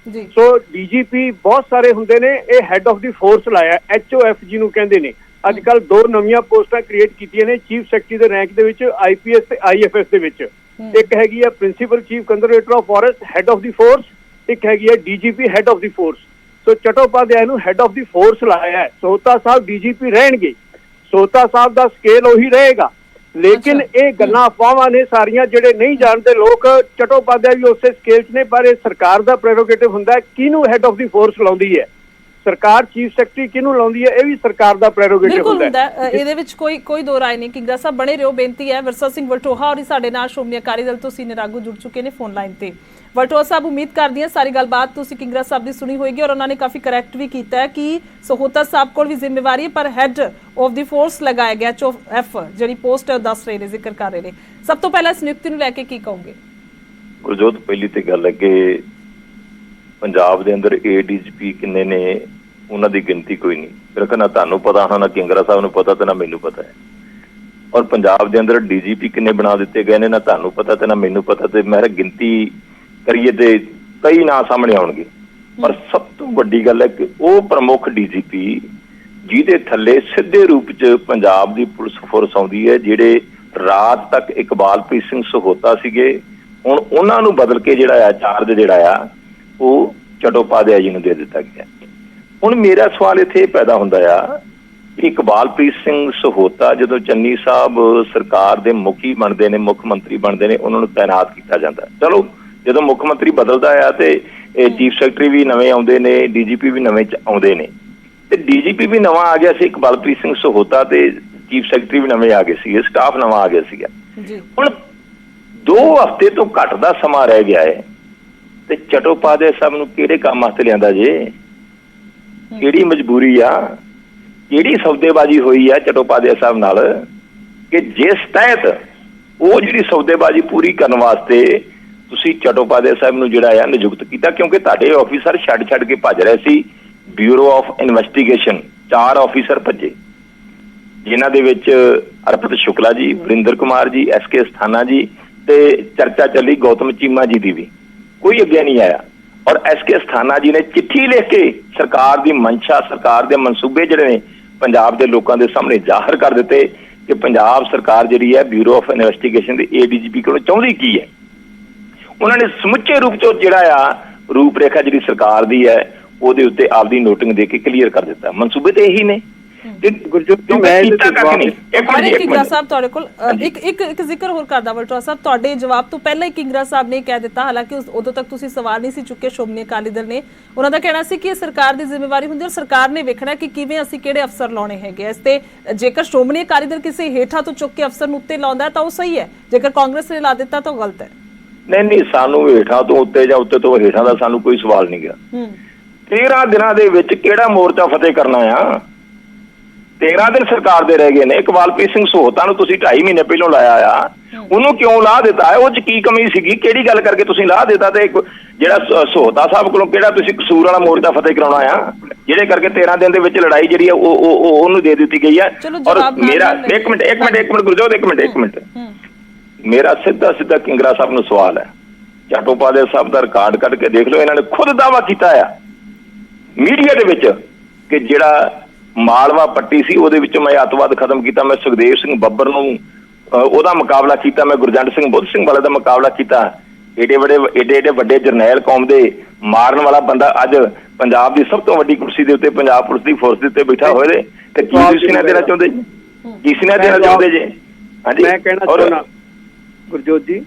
ਸੋ ਡੀਜੀਪੀ ਬਹੁਤ ਸਾਰੇ ਹੁੰਦੇ ਨੇ, ਇਹ ਹੈਡ ਆਫ ਦੀ ਫੋਰਸ ਲਾਇਆ, HOF ਜਿਹਨੂੰ ਕਹਿੰਦੇ ਨੇ। ਅੱਜ ਕੱਲ 2 ਨਵੀਆਂ ਪੋਸਟਾਂ ਕ੍ਰੀਏਟ ਕੀਤੀਆਂ ਨੇ ਚੀਫ ਸੈਕਟਰੀ ਦੇ ਰੈਂਕ ਦੇ ਵਿੱਚ, IPS ਤੇ IFS ਦੇ ਵਿੱਚ। ਇੱਕ ਹੈਗੀ ਹੈ principal chief conservator of forest, head of the force. ਇੱਕ ਹੈਗੀ ਹੈ DGP, head of the force. So Chattopadhyay ਨੂੰ ਹੈਡ ਆਫ ਦੀ ਫੋਰਸ ਲਾਇਆ ਹੈ। ਸੋਹਤਾ ਸਾਹਿਬ DGP ਰਹਿਣਗੇ, ਸੋਹਤਾ ਸਾਹਿਬ ਦਾ ਸਕੇਲ ਉਹੀ ਰਹੇਗਾ। ਲੇਕਿਨ ਇਹ ਗੱਲਾਂ ਅਫਵਾਹਾਂ ਨੇ ਸਾਰੀਆਂ, ਜਿਹੜੇ ਨਹੀਂ ਜਾਣਦੇ ਲੋਕ। ਚਟੋਪਾਧਿਆਏ ਵੀ ਉਸੇ ਸਕੇਲ 'ਚ ਨੇ, ਪਰ ਇਹ ਸਰਕਾਰ ਦਾ ਪ੍ਰੈਰੋਗੇਟਿਵ ਹੁੰਦਾ ਕਿਹਨੂੰ ਹੈਡ ਆਫ ਦੀ ਫੋਰਸ ਲਾਉਂਦੀ ਹੈ ਸਰਕਾਰ। ਚੀਫ ਸੈਕਟਰੀ ਕਿਹਨੂੰ ਲਾਉਂਦੀ ਹੈ ਇਹ ਵੀ ਸਰਕਾਰ ਦਾ ਪ੍ਰੈਰੋਗੇਟਿਵ ਹੁੰਦਾ ਹੈ। ਇਹਦੇ ਵਿੱਚ ਕੋਈ ਦੋ ਰਾਏ ਨਹੀਂ। ਕਿੰਗਰਾ ਸਾਹਿਬ ਬਣੇ ਰਹੋ, ਬੇਨਤੀ ਹੈ। ਵਿਰਸਾ ਸਿੰਘ ਵਲਟੋਹਾ ਔਰ ਸਾਡੇ ਨਾਲ ਸ਼੍ਰੋਮਣੀ ਅਕਾਲੀ ਦਲ ਤੋਂ ਸੀਨੀਅਰ ਆਗੂ ਜੁੜ ਚੁੱਕੇ ਨੇ ਫੋਨ ਲਾਈਨ ਤੇ। ਵਲਟੋਹਾ ਸਾਹਿਬ, ਉਮੀਦ ਕਰਦੀ ਹਾਂ ਸਾਰੀ ਗੱਲਬਾਤ ਤੁਸੀਂ ਕਿੰਗਰਾ ਸਾਹਿਬ ਦੀ ਸੁਣੀ ਹੋਏਗੀ ਔਰ ਉਹਨਾਂ ਨੇ ਕਾਫੀ ਕਰੈਕਟ ਵੀ ਕੀਤਾ ਹੈ ਕਿ ਸਹੋਤਾ ਸਾਹਿਬ ਕੋਲ ਵੀ ਜ਼ਿੰਮੇਵਾਰੀ ਹੈ, ਪਰ ਹੈਡ ਆਫ ਦੀ ਫੋਰਸ ਲਗਾਇਆ ਗਿਆ। HOF ਜਿਹੜੀ ਪੋਸਟ ਹੈ ਉਹ ਦੱਸ ਰਹੇ ਨੇ, ਜ਼ਿਕਰ ਕਰ ਰਹੇ ਨੇ। ਸਭ ਤੋਂ ਪਹਿਲਾਂ ਇਸ ਨਿਯੁਕਤੀ ਨੂੰ ਲੈ ਕੇ ਕੀ ਕਹੋਗੇ? ਗੁਰਜੋਤ, ਪਹਿਲੀ ਤੇ ਗੱਲ ਹੈ ਕਿ ਪੰਜਾਬ ਦੇ ਅੰਦਰ ADGP ਕਿੰਨੇ ਨੇ ਉਹਨਾਂ ਦੀ ਗਿਣਤੀ ਕੋਈ ਨਹੀਂ। ਫਿਰ ਕਹਿੰਦਾ ਤੁਹਾਨੂੰ ਪਤਾ ਹੋਣਾ, ਨਾ ਕਿੰਗਰਾ ਸਾਹਿਬ ਨੂੰ ਪਤਾ ਤੇ ਨਾ ਮੈਨੂੰ ਪਤਾ ਹੈ। ਔਰ ਪੰਜਾਬ ਦੇ ਅੰਦਰ DGP ਕਿੰਨੇ ਬਣਾ ਦਿੱਤੇ ਗਏ ਨੇ, ਨਾ ਤੁਹਾਨੂੰ ਪਤਾ ਤੇ ਨਾ ਮੈਨੂੰ ਪਤਾ। ਤੇ ਮੈਂ ਗਿਣਤੀ ਕਰੀਏ ਤੇ ਕਈ ਨਾਂ ਸਾਹਮਣੇ ਆਉਣਗੇ। ਪਰ ਸਭ ਤੋਂ ਵੱਡੀ ਗੱਲ ਹੈ ਕਿ ਉਹ ਪ੍ਰਮੁੱਖ DGP ਜਿਹਦੇ ਥੱਲੇ ਸਿੱਧੇ ਰੂਪ 'ਚ ਪੰਜਾਬ ਦੀ ਪੁਲਿਸ ਫੋਰਸ ਆਉਂਦੀ ਹੈ, ਜਿਹੜੇ ਰਾਤ ਤੱਕ ਇਕਬਾਲਪ੍ਰੀਤ ਸਿੰਘ ਸਹੋਤਾ ਸੀਗੇ, ਹੁਣ ਉਹਨਾਂ ਨੂੰ ਬਦਲ ਕੇ ਜਿਹੜਾ ਆ ਚਾਰਜ ਜਿਹੜਾ ਆ ਉਹ ਚਟੋਪਾਧਿਆਏ ਜੀ ਨੂੰ ਦੇ ਦਿੱਤਾ ਗਿਆ। ਹੁਣ ਮੇਰਾ ਸਵਾਲ ਇੱਥੇ ਪੈਦਾ ਹੁੰਦਾ ਆ ਕਿ ਇਕਬਾਲਪ੍ਰੀਤ ਸਿੰਘ ਸਹੋਤਾ ਜਦੋਂ ਚੰਨੀ ਸਾਹਿਬ ਸਰਕਾਰ ਦੇ ਮੁਖੀ ਬਣਦੇ ਨੇ, ਮੁੱਖ ਮੰਤਰੀ ਬਣਦੇ ਨੇ, ਉਹਨਾਂ ਨੂੰ ਤਾਇਨਾਤ ਕੀਤਾ ਜਾਂਦਾ। ਚਲੋ ਜਦੋਂ ਮੁੱਖ ਮੰਤਰੀ ਬਦਲਦਾ ਆ ਤੇ ਇਹ ਚੀਫ ਸੈਕਟਰੀ ਵੀ ਨਵੇਂ ਆਉਂਦੇ ਨੇ, DGP ਵੀ ਨਵੇਂ ਆਉਂਦੇ ਨੇ, ਤੇ DGP ਵੀ ਨਵਾਂ ਆ ਗਿਆ ਸੀ ਇਕਬਾਲਪ੍ਰੀਤ ਸਿੰਘ ਸਹੋਤਾ, ਤੇ ਚੀਫ ਸੈਕਟਰੀ ਵੀ ਨਵੇਂ ਆ ਗਏ ਸੀ, ਸਟਾਫ ਨਵਾਂ ਆ ਗਿਆ ਸੀਗਾ। ਹੁਣ 2 ਹਫ਼ਤੇ ਤੋਂ ਘੱਟ ਦਾ ਸਮਾਂ ਰਹਿ ਗਿਆ ਹੈ ਤੇ ਚਟੋਪਾਧਿਆਏ ਸਾਹਿਬ ਨੂੰ ਕਿਹੜੇ ਕੰਮ ਵਾਸਤੇ ਲਿਆਂਦਾ ਜੇ? ਕਿਹੜੀ ਮਜਬੂਰੀ ਆ, ਕਿਹੜੀ ਸੌਦੇਬਾਜ਼ੀ ਹੋਈ ਆ ਚਟੋਪਾਧਿਆਏ ਸਾਹਿਬ ਨਾਲ ਕਿ ਜਿਸ ਤਹਿਤ ਉਹ ਜਿਹੜੀ ਸੌਦੇਬਾਜ਼ੀ ਪੂਰੀ ਕਰਨ ਵਾਸਤੇ ਤੁਸੀਂ ਚਟੋਪਾਧਿਆਏ ਸਾਹਿਬ ਨੂੰ ਜਿਹੜਾ ਆ ਨਿਯੁਕਤ ਕੀਤਾ? ਕਿਉਂਕਿ ਤੁਹਾਡੇ ਆਫੀਸਰ ਛੱਡ ਕੇ ਭੱਜ ਰਹੇ ਸੀ। ਬਿਊਰੋ ਆਫ ਇਨਵੈਸਟੀਗੇਸ਼ਨ 4 ਆਫੀਸਰ ਭੱਜੇ, ਜਿਨ੍ਹਾਂ ਦੇ ਵਿੱਚ ਅਰਪਿਤ ਸ਼ੁਕਲਾ ਜੀ, ਵਰਿੰਦਰ ਕੁਮਾਰ ਜੀ, SK ਅਸਥਾਨਾ ਜੀ, ਤੇ ਚਰਚਾ ਚੱਲੀ ਗੌਤਮ ਚੀਮਾ ਜੀ ਦੀ ਵੀ। ਕੋਈ ਅੱਗੇ ਨਹੀਂ ਆਇਆ। ਔਰ SK ਅਸਥਾਨਾ ਜੀ ਨੇ ਚਿੱਠੀ ਲਿਖ ਕੇ ਸਰਕਾਰ ਦੀ ਮਨਸ਼ਾ, ਸਰਕਾਰ ਦੇ ਮਨਸੂਬੇ ਜਿਹੜੇ ਨੇ ਪੰਜਾਬ ਦੇ ਲੋਕਾਂ ਦੇ ਸਾਹਮਣੇ ਜ਼ਾਹਰ ਕਰ ਦਿੱਤੇ ਕਿ ਪੰਜਾਬ ਸਰਕਾਰ ਜਿਹੜੀ ਹੈ ਬਿਊਰੋ ਆਫ ਇਨਵੈਸਟੀਗੇਸ਼ਨ ਦੇ ADGP ਕੋਲੋਂ ਚਾਹੁੰਦੀ ਕੀ ਹੈ। ਉਹਨਾਂ ਨੇ ਸਮੁੱਚੇ ਰੂਪ 'ਚ ਜਿਹੜਾ ਆ ਰੂਪ ਰੇਖਾ ਜਿਹੜੀ ਸਰਕਾਰ ਦੀ ਹੈ ਉਹਦੇ ਉੱਤੇ ਆਪਦੀ ਨੋਟਿੰਗ ਦੇ ਕੇ ਕਲੀਅਰ ਕਰ ਦਿੱਤਾ। ਮਨਸੂਬੇ ਤੇ ਇਹੀ ਨੇ। ਕਿੰਗਰਾ ਸਾਹਿਬ ਤੁਹਾਡੇ ਕੋਲ ਇੱਕ ਜ਼ਿਕਰ ਹੋਰ ਕਰਦਾ ਵਲਟੋਹਾ ਸਾਹਿਬ, ਤੁਹਾਡੇ ਜਵਾਬ ਤੋਂ ਪਹਿਲਾਂ ਹੀ ਕਿੰਗਰਾ ਸਾਹਿਬ ਨੇ ਕਹਿ ਦਿੱਤਾ, ਹਾਲਾਂਕਿ ਉਦੋਂ ਤੱਕ ਤੁਸੀਂ ਸਵਾਲ ਨਹੀਂ ਸੀ ਚੁੱਕੇ ਸ਼੍ਰੋਮਣੀ ਅਕਾਲੀ ਦਲ ਨੇ। ਉਹਨਾਂ ਦਾ ਕਹਿਣਾ ਸੀ ਕਿ ਇਹ ਸਰਕਾਰ ਦੀ ਜ਼ਿੰਮੇਵਾਰੀ ਹੁੰਦੀ ਹੈ, ਸਰਕਾਰ ਨੇ ਵੇਖਣਾ ਕਿ ਕਿਵੇਂ ਅਸੀਂ ਕਿਹੜੇ ਅਫਸਰ ਲਾਉਣੇ ਹੈਗੇ ਇਸ ਤੇ। ਜੇਕਰ ਸ਼੍ਰੋਮਣੀ ਅਕਾਲੀ ਦਲ ਕਿਸੇ ਹੇਠਾਂ ਤੋਂ ਚੁੱਕ ਕੇ ਅਫਸਰ ਨੂੰ ਉੱਤੇ ਲਾਉਂਦਾ ਤਾਂ ਉਹ ਸਹੀ ਹੈ, ਜੇਕਰ ਕਾਂਗਰਸ ਨੇ ਲਾ ਦਿੱਤਾ ਤਾਂ ਉਹ ਗਲਤ ਹੈ। ਨਹੀਂ, ਸਾਨੂੰ ਹੇਠਾਂ ਤੋਂ ਉੱਤੇ ਜਾਂ ਉੱਤੇ ਤੋਂ ਹੇਠਾਂ ਦਾ ਸਾਨੂੰ ਕੋਈ ਸਵਾਲ ਨਹੀਂ ਗਾ। 13 ਦਿਨਾਂ ਦੇ ਵਿੱਚ ਕਿਹੜਾ ਮੋਰਚਾ ਫਤਿਹ ਕਰਨਾ ਆ? 13 ਦਿਨ ਸਰਕਾਰ ਦੇ ਰਹਿ ਗਏ ਨੇ। ਇਕਬਾਲਪ੍ਰੀਤ ਸਿੰਘ ਸਹੋਤਾ ਨੂੰ ਤੁਸੀਂ 2.5 ਮਹੀਨੇ ਪਹਿਲਾਂ ਲਾਇਆ ਆ, ਉਹਨੂੰ ਕਿਉਂ ਲਾਹ ਦਿੱਤਾ ਹੈ? ਉਹ 'ਚ ਕੀ ਕਮੀ ਸੀਗੀ? ਕਿਹੜੀ ਗੱਲ ਕਰਕੇ ਤੁਸੀਂ ਲਾਹ ਦਿੱਤਾ? ਤੇ ਜਿਹੜਾ ਸਹੋਤਾ ਸਾਹਿਬ ਕੋਲੋਂ ਕਿਹੜਾ ਤੁਸੀਂ ਕਸੂਰ ਵਾਲਾ ਮੋਰਚਾ ਫਤਿਹ ਕਰਾਉਣਾ ਆ, ਜਿਹਦੇ ਕਰਕੇ 13 ਦਿਨ ਦੇ ਵਿੱਚ ਲੜਾਈ ਜਿਹੜੀ ਆ ਉਹ ਉਹਨੂੰ ਦੇ ਦਿੱਤੀ ਗਈ ਹੈ। ਔਰ ਮੇਰਾ ਇੱਕ ਮਿੰਟ ਗੁਰਜੋਤ, ਇੱਕ ਮਿੰਟ ਮੇਰਾ ਸਿੱਧਾ ਕਿੰਗਰਾ ਸਾਹਿਬ ਨੂੰ ਸਵਾਲ ਹੈ। ਚਟੋਪਾਧਿਆਏ ਸਾਹਿਬ ਦਾ ਰਿਕਾਰਡ ਕੱਢ ਕੇ ਦੇਖ ਲਓ। ਇਹਨਾਂ ਨੇ ਖੁਦ ਦਾਅਵਾ ਕੀਤਾ ਆ ਮੀਡੀਆ ਦੇ ਵਿੱਚ ਕਿ ਜਿਹੜਾ ਮਾਲਵਾ ਪੱਟੀ ਸੀ ਉਹਦੇ ਵਿੱਚੋਂ ਮੈਂ ਅੱਤਵਾਦ ਖਤਮ ਕੀਤਾ, ਮੈਂ ਸੁਖਦੇਵ ਸਿੰਘ ਬੱਬਰ ਨੂੰ ਉਹਦਾ ਮੁਕਾਬਲਾ ਕੀਤਾ, ਮੈਂ ਗੁਰਜੰਟ ਸਿੰਘ ਬੁੱਧ ਸਿੰਘ ਵਾਲੇ ਦਾ ਮੁਕਾਬਲਾ ਕੀਤਾ। ਏਡੇ ਵੱਡੇ ਜਰਨੈਲ ਕੌਮ ਦੇ ਮਾਰਨ ਵਾਲਾ ਬੰਦਾ ਅੱਜ ਪੰਜਾਬ ਦੀ ਸਭ ਤੋਂ ਵੱਡੀ ਕੁਰਸੀ ਦੇ ਉੱਤੇ, ਪੰਜਾਬ ਪੁਲਿਸ ਦੀ ਫੋਰਸ ਦੇ ਉੱਤੇ ਬੈਠਾ ਹੋਏ ਨੇ, ਤੇ ਕੀ ਤੁਸੀਂ ਨਾ ਦੇਣਾ ਚਾਹੁੰਦੇ ਜੀ? ਕੀ ਸੀ ਨਾ ਦੇਣਾ ਚਾਹੁੰਦੇ ਜੀ? ਹਾਂਜੀ, ਮੈਂ ਕਹਿਣਾ ਚਾਹੁੰਦਾ ਗੁਰਜੋਤ ਜੀ,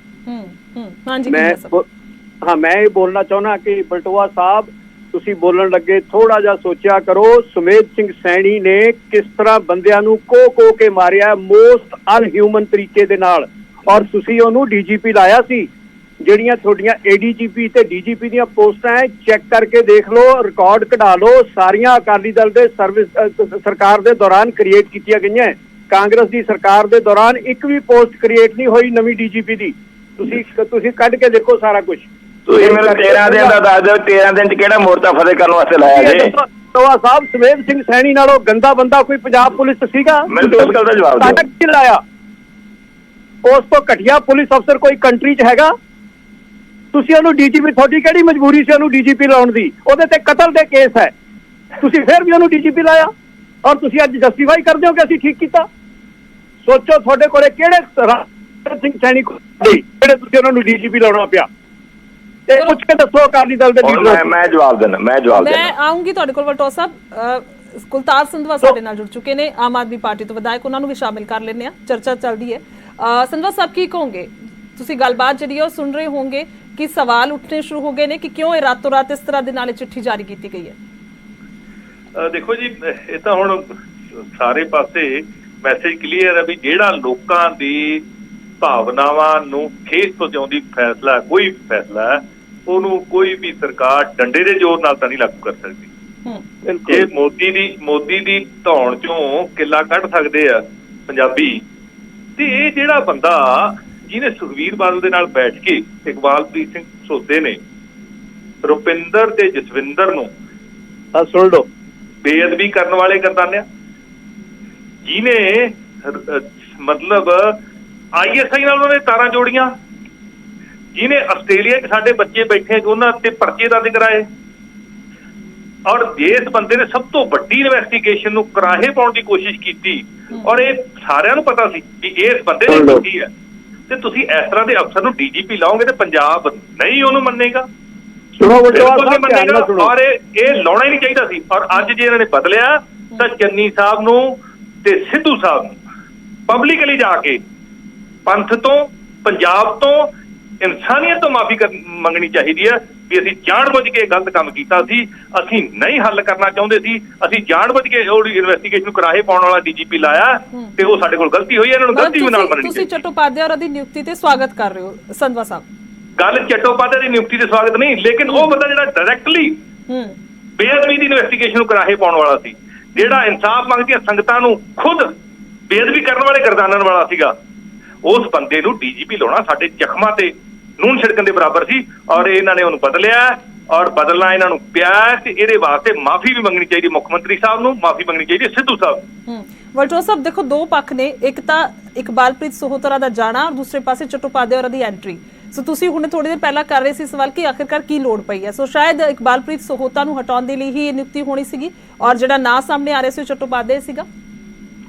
ਹਾਂਜੀ, ਮੈਂ ਇਹ ਬੋਲਣਾ ਚਾਹੁੰਦਾ ਕਿ ਬਲਟੋਆ ਸਾਹਿਬ, ਤੁਸੀਂ ਬੋਲਣ ਲੱਗੇ ਥੋੜਾ ਜਿਹਾ ਸੋਚਿਆ ਕਰੋ। ਸੁਮੇਧ ਸਿੰਘ ਸੈਣੀ ਨੇ ਕਿਸ ਤਰ੍ਹਾਂ ਬੰਦਿਆਂ ਨੂੰ ਕੋ ਕੇ ਮਾਰਿਆ ਮੋਸਟ ਅਨਹਿਊਮਨ ਤਰੀਕੇ ਦੇ ਨਾਲ, ਔਰ ਤੁਸੀਂ ਉਹਨੂੰ ਡੀਜੀਪੀ ਲਾਇਆ ਸੀ। ਜਿਹੜੀਆਂ ਤੁਹਾਡੀਆਂ ਏਡੀਜੀਪੀ ਤੇ ਡੀਜੀਪੀ ਦੀਆਂ ਪੋਸਟਾਂ ਹੈ, ਚੈੱਕ ਕਰਕੇ ਦੇਖ ਲਓ, ਰਿਕਾਰਡ ਕਢਾ ਲਓ, ਸਾਰੀਆਂ ਅਕਾਲੀ ਦਲ ਦੇ ਸਰਕਾਰ ਦੇ ਦੌਰਾਨ ਕ੍ਰੀਏਟ ਕੀਤੀਆਂ ਗਈਆਂ। ਕਾਂਗਰਸ ਦੀ ਸਰਕਾਰ ਦੇ ਦੌਰਾਨ ਇੱਕ ਵੀ ਪੋਸਟ ਕ੍ਰੀਏਟ ਨਹੀਂ ਹੋਈ ਨਵੀਂ ਡੀਜੀਪੀ ਦੀ। ਤੁਸੀਂ ਕੱਢ ਕੇ ਦੇਖੋ ਸਾਰਾ ਕੁਝ। ਤੁਸੀਂ ਮੈਨੂੰ 13 ਦਿਨ ਦਾ ਦੱਸ ਦਿਓ, 13 ਦਿਨ ਚ ਕਿਹੜਾ ਮੋਰਚਾ ਫਤਿਹ ਕਰਨ ਵਾਸਤੇ ਲਾਇਆ ਜੀ? ਬਲਟੋਆ ਸਾਹਿਬ, ਸੁਮੇਧ ਸਿੰਘ ਸੈਣੀ ਨਾਲੋਂ ਗੰਦਾ ਬੰਦਾ ਕੋਈ ਪੰਜਾਬ ਪੁਲਿਸ ਸੀਗਾ? ਮੈਨੂੰ ਇਸ ਗੱਲ ਦਾ ਜਵਾਬ ਦਿਓ। ਕੀ ਲਾਇਆ? ਉਸ ਤੋਂ ਘਟੀਆ ਪੁਲਿਸ ਅਫਸਰ ਕੋਈ ਕੰਟਰੀ 'ਚ ਹੈਗਾ? ਤੁਸੀਂ ਉਹਨੂੰ ਡੀਜੀਪੀ, ਤੁਹਾਡੀ ਕਿਹੜੀ ਮਜਬੂਰੀ ਸੀ ਉਹਨੂੰ ਡੀਜੀਪੀ ਲਾਉਣ ਦੀ? ਉਹਦੇ ਤੇ ਕਤਲ ਦੇ ਕੇਸ ਹੈ, ਤੁਸੀਂ ਫਿਰ ਵੀ ਉਹਨੂੰ ਡੀਜੀਪੀ ਲਾਇਆ, ਔਰ ਤੁਸੀਂ ਅੱਜ ਜਸਟੀਫਾਈ ਕਰਦੇ ਹੋ ਕਿ ਅਸੀਂ ਠੀਕ ਕੀਤਾ। ਸੋਚੋ ਤੁਹਾਡੇ ਕੋਲੇ ਕਿਹੜੇ ਸਿੰਘ ਸੈਣੀ ਜਿਹੜੇ ਤੁਸੀਂ ਉਹਨਾਂ ਨੂੰ ਡੀਜੀਪੀ ਲਾਉਣਾ ਪਿਆ, ਤੇ ਪੁੱਛ ਕੇ ਦੱਸੋ ਅਕਾਲੀ ਦਲ ਦੇ ਲੀਡਰ। ਮੈਂ ਜਵਾਬ ਦੇਣਾ, ਮੈਂ ਆਉਂਗੀ ਤੁਹਾਡੇ ਕੋਲ। ਬਲਟੋਆ ਸਾਹਿਬ, ਕੁਲਤਾਰ ਸੰਧਵਾ ਸਾਡੇ ਨਾਲ ਜੁੜ ਚੁੱਕੇ ਨੇ, ਆਮ ਆਦਮੀ ਪਾਰਟੀ ਤੋਂ ਵਿਧਾਇਕ, ਉਹਨਾਂ ਨੂੰ ਵੀ ਸ਼ਾਮਿਲ ਕਰ ਲੈਂਦੇ ਆ, ਚਰਚਾ ਚੱਲਦੀ ਹੈ। ਸੰਧਵਾ ਸਾਹਿਬ, ਕੀ ਕਹੋਗੇ? ਤੁਸੀਂ ਗੱਲਬਾਤ ਜਿਹੜੀ ਉਹ ਸੁਣ ਰਹੇ ਹੋਵੋਗੇ ਕਿ ਸਵਾਲ ਉੱਠਣੇ ਸ਼ੁਰੂ ਹੋ ਗਏ ਨੇ ਕਿ ਕਿਉਂ ਇਹ ਰਾਤੋਂ ਰਾਤ ਇਸ ਤਰ੍ਹਾਂ ਦੇ ਨਾਲ ਚਿੱਠੀ ਜਾਰੀ ਕੀਤੀ ਗਈ ਹੈ? ਦੇਖੋ ਜੀ, ਇਹ ਤਾਂ ਹੁਣ ਸਾਰੇ ਪਾਸੇ ਮੈਸੇਜ ਕਲੀਅਰ ਹੈ ਵੀ ਜਿਹੜਾ ਲੋਕਾਂ ਦੀ ਭਾਵਨਾਵਾਂ ਨੂੰ ਠੇਸ ਪਹੁੰਚਾਉਂਦੀ ਫੈਸਲਾ, ਕੋਈ ਫੈਸਲਾ ਹੈ, ਉਹਨੂੰ ਕੋਈ ਵੀ ਸਰਕਾਰ ਡੰਡੇ ਦੇ ਜ਼ੋਰ ਨਾਲ ਤਾਂ ਨਹੀਂ ਲਾਗੂ ਕਰ ਸਕਦੀ। ਇਹ ਮੋਦੀ ਦੀ ਧੌਣ ਚੋਂ ਕਿੱਲਾ ਕੱਢ ਸਕਦੇ ਆ ਪੰਜਾਬੀ, ਤੇ ਇਹ ਜਿਹੜਾ ਬੰਦਾ ਜਿਹਨੇ ਸੁਖਬੀਰ ਬਾਦਲ ਦੇ ਨਾਲ ਬੈਠ ਕੇ ਇਕਬਾਲਪ੍ਰੀਤ ਸਿੰਘ ਸੋਦੇ ਨੇ ਰੁਪਿੰਦਰ ਤੇ ਜਸਵਿੰਦਰ ਨੂੰ ਸੁਣ ਲਓ ਬੇਅਦਬੀ ਕਰਨ ਵਾਲੇ ਗਰਦਾਨਿਆ, ਜਿਹਨੇ ਮਤਲਬ ISI ਨਾਲ ਉਹਨੇ ਤਾਰਾਂ ਜੋੜੀਆਂ, ਜਿਹਨੇ ਆਸਟ੍ਰੇਲੀਆ 'ਚ ਸਾਡੇ ਬੱਚੇ ਬੈਠੇ ਉਹਨਾਂ ਤੇ ਪਰਚੇ ਦਰਜ ਕਰਾਏ, ਔਰ ਜਿਸ ਬੰਦੇ ਨੇ ਸਭ ਤੋਂ ਵੱਡੀ ਇਨਵੈਸਟੀਗੇਸ਼ਨ ਨੂੰ ਕਰਾਹੇ ਪਾਉਣ ਦੀ ਕੋਸ਼ਿਸ਼ ਕੀਤੀ, ਔਰ ਇਹ ਸਾਰਿਆਂ ਨੂੰ ਪਤਾ ਸੀ ਕਿ ਇਸ ਬੰਦੇ ਨੇ ਕੀਤੀ ਹੈ, ਤੇ ਤੁਸੀਂ ਇਸ ਤਰ੍ਹਾਂ ਦੇ ਅਫਸਰ ਨੂੰ ਡੀਜੀਪੀ ਲਾਓਗੇ ਤੇ ਪੰਜਾਬ ਨਹੀਂ ਉਹਨੂੰ ਮੰਨੇਗਾ, ਔਰ ਇਹ ਲਾਉਣਾ ਹੀ ਨਹੀਂ ਚਾਹੀਦਾ ਸੀ। ਔਰ ਅੱਜ ਜੇ ਇਹਨਾਂ ਨੇ ਬਦਲਿਆ ਤਾਂ ਚੰਨੀ ਸਾਹਿਬ ਨੂੰ ਤੇ ਸਿੱਧੂ ਸਾਹਿਬ ਨੂੰ ਪਬਲਿਕਲੀ ਜਾ ਕੇ ਪੰਥ ਤੋਂ, ਪੰਜਾਬ ਤੋਂ, ਇਨਸਾਨੀਅਤ ਤੋਂ ਮਾਫੀ ਮੰਗਣੀ ਚਾਹੀਦੀ ਹੈ ਵੀ ਅਸੀਂ ਜਾਣਬੁੱਝ ਕੇ ਗਲਤ ਕੰਮ ਕੀਤਾ ਸੀ, ਅਸੀਂ ਨਹੀਂ ਹੱਲ ਕਰਨਾ ਚਾਹੁੰਦੇ ਸੀ, ਅਸੀਂ ਜਾਣਬੁੱਝ ਕੇ ਉਹਦੀ ਇਨਵੈਸਟੀਗੇਸ਼ਨ ਨੂੰ ਕਰਾਹੇ ਪਾਉਣ ਵਾਲਾ ਡੀਜੀਪੀ ਲਾਇਆ, ਤੇ ਉਹ ਸਾਡੇ ਕੋਲ ਗਲਤੀ ਹੋਈ, ਇਹਨਾਂ ਨੂੰ ਗਲਤੀ ਵੀ ਨਾਲ ਮੰਨਣੀ। ਤੁਸੀਂ ਚਟੋਪਾਧਿਆ ਔਰ ਦੀ ਨਿਯੁਕਤੀ ਤੇ ਸਵਾਗਤ ਕਰ ਰਹੇ ਹੋ ਸੰਧਵਾ ਸਾਹਿਬ? ਗੱਲ ਚਟੋਪਾਧਿਆ ਦੀ ਨਿਯੁਕਤੀ ਤੇ ਸਵਾਗਤ ਨਹੀਂ, ਲੇਕਿਨ ਉਹ ਬੰਦਾ ਜਿਹੜਾ ਡਾਇਰੈਕਟਲੀ ਬੇਅਦਬੀ ਦੀ ਇਨਵੈਸਟੀਗੇਸ਼ਨ ਨੂੰ ਕਰਾਹੇ ਪਾਉਣ ਵਾਲਾ ਸੀ, ਜਿਹੜਾ ਇਨਸਾਫ ਮੰਗਦੀਆਂ ਸੰਗਤਾਂ ਨੂੰ ਖੁਦ ਬੇਅਦਬੀ ਕਰਨ ਵਾਲੇ ਗਰਦਾਨਣ ਵਾਲਾ ਸੀਗਾ, ਉਸ ਬੰਦੇ ਨੂੰ ਡੀਜੀਪੀ ਲਾਉਣਾ ਸਾਡੇ ਜ਼ਖਮਾਂ ਤੇ ਨੂਨ ਛਿੜਕਣ ਦੇ ਬਰਾਬਰ ਸੀ। ਔਰ ਇਹਨਾਂ ਨੇ ਉਹਨੂੰ ਬਦਲਿਆ, ਔਰ ਬਦਲਣਾ ਇਹਨਾਂ ਨੂੰ ਪਿਆ, ਤੇ ਇਹਦੇ ਵਾਸਤੇ ਮਾਫੀ ਵੀ ਮੰਗਣੀ ਚਾਹੀਦੀ ਮੁੱਖ ਮੰਤਰੀ ਸਾਹਿਬ ਨੂੰ, ਮਾਫੀ ਮੰਗਣੀ ਚਾਹੀਦੀ ਸਿੱਧੂ ਸਾਹਿਬ। ਬਲਟੋਆ ਸਾਹਿਬ, ਦੇਖੋ ਦੋ ਪੱਖ ਨੇ, ਇੱਕ ਤਾਂ ਇਕਬਾਲਪ੍ਰੀਤ ਸੋਹਤਰਾ ਦਾ ਜਾਣਾ ਔਰ ਦੂਸਰੇ ਪਾਸੇ ਚਟੋਪਾਧਿਆ ਔਰ ਦੀ ਐਂਟਰੀ। ਸੋ ਤੁਸੀਂ ਹੁਣੇ ਥੋੜੀ ਦੇਰ ਪਹਿਲਾਂ ਕਰ ਰਹੇ ਸੀ ਸਵਾਲ ਕਿ ਆਖਿਰਕਾਰ ਕੀ ਲੋੜ ਪਈ ਹੈ। ਸੋ ਸ਼ਾਇਦ ਇਕਬਾਲਪ੍ਰੀਤ ਸੋਹਤਾ ਨੂੰ ਹਟਾਉਣ ਦੇ ਲਈ ਹੀ ਇਹ ਨਿਯੁਕਤੀ ਹੋਣੀ ਸੀਗੀ, ਔਰ ਜਿਹੜਾ ਨਾਂ ਸਾਹਮਣੇ ਆ ਰਿਹਾ ਸੀ ਚਟੋਪਾਧਿਆ ਸੀਗਾ।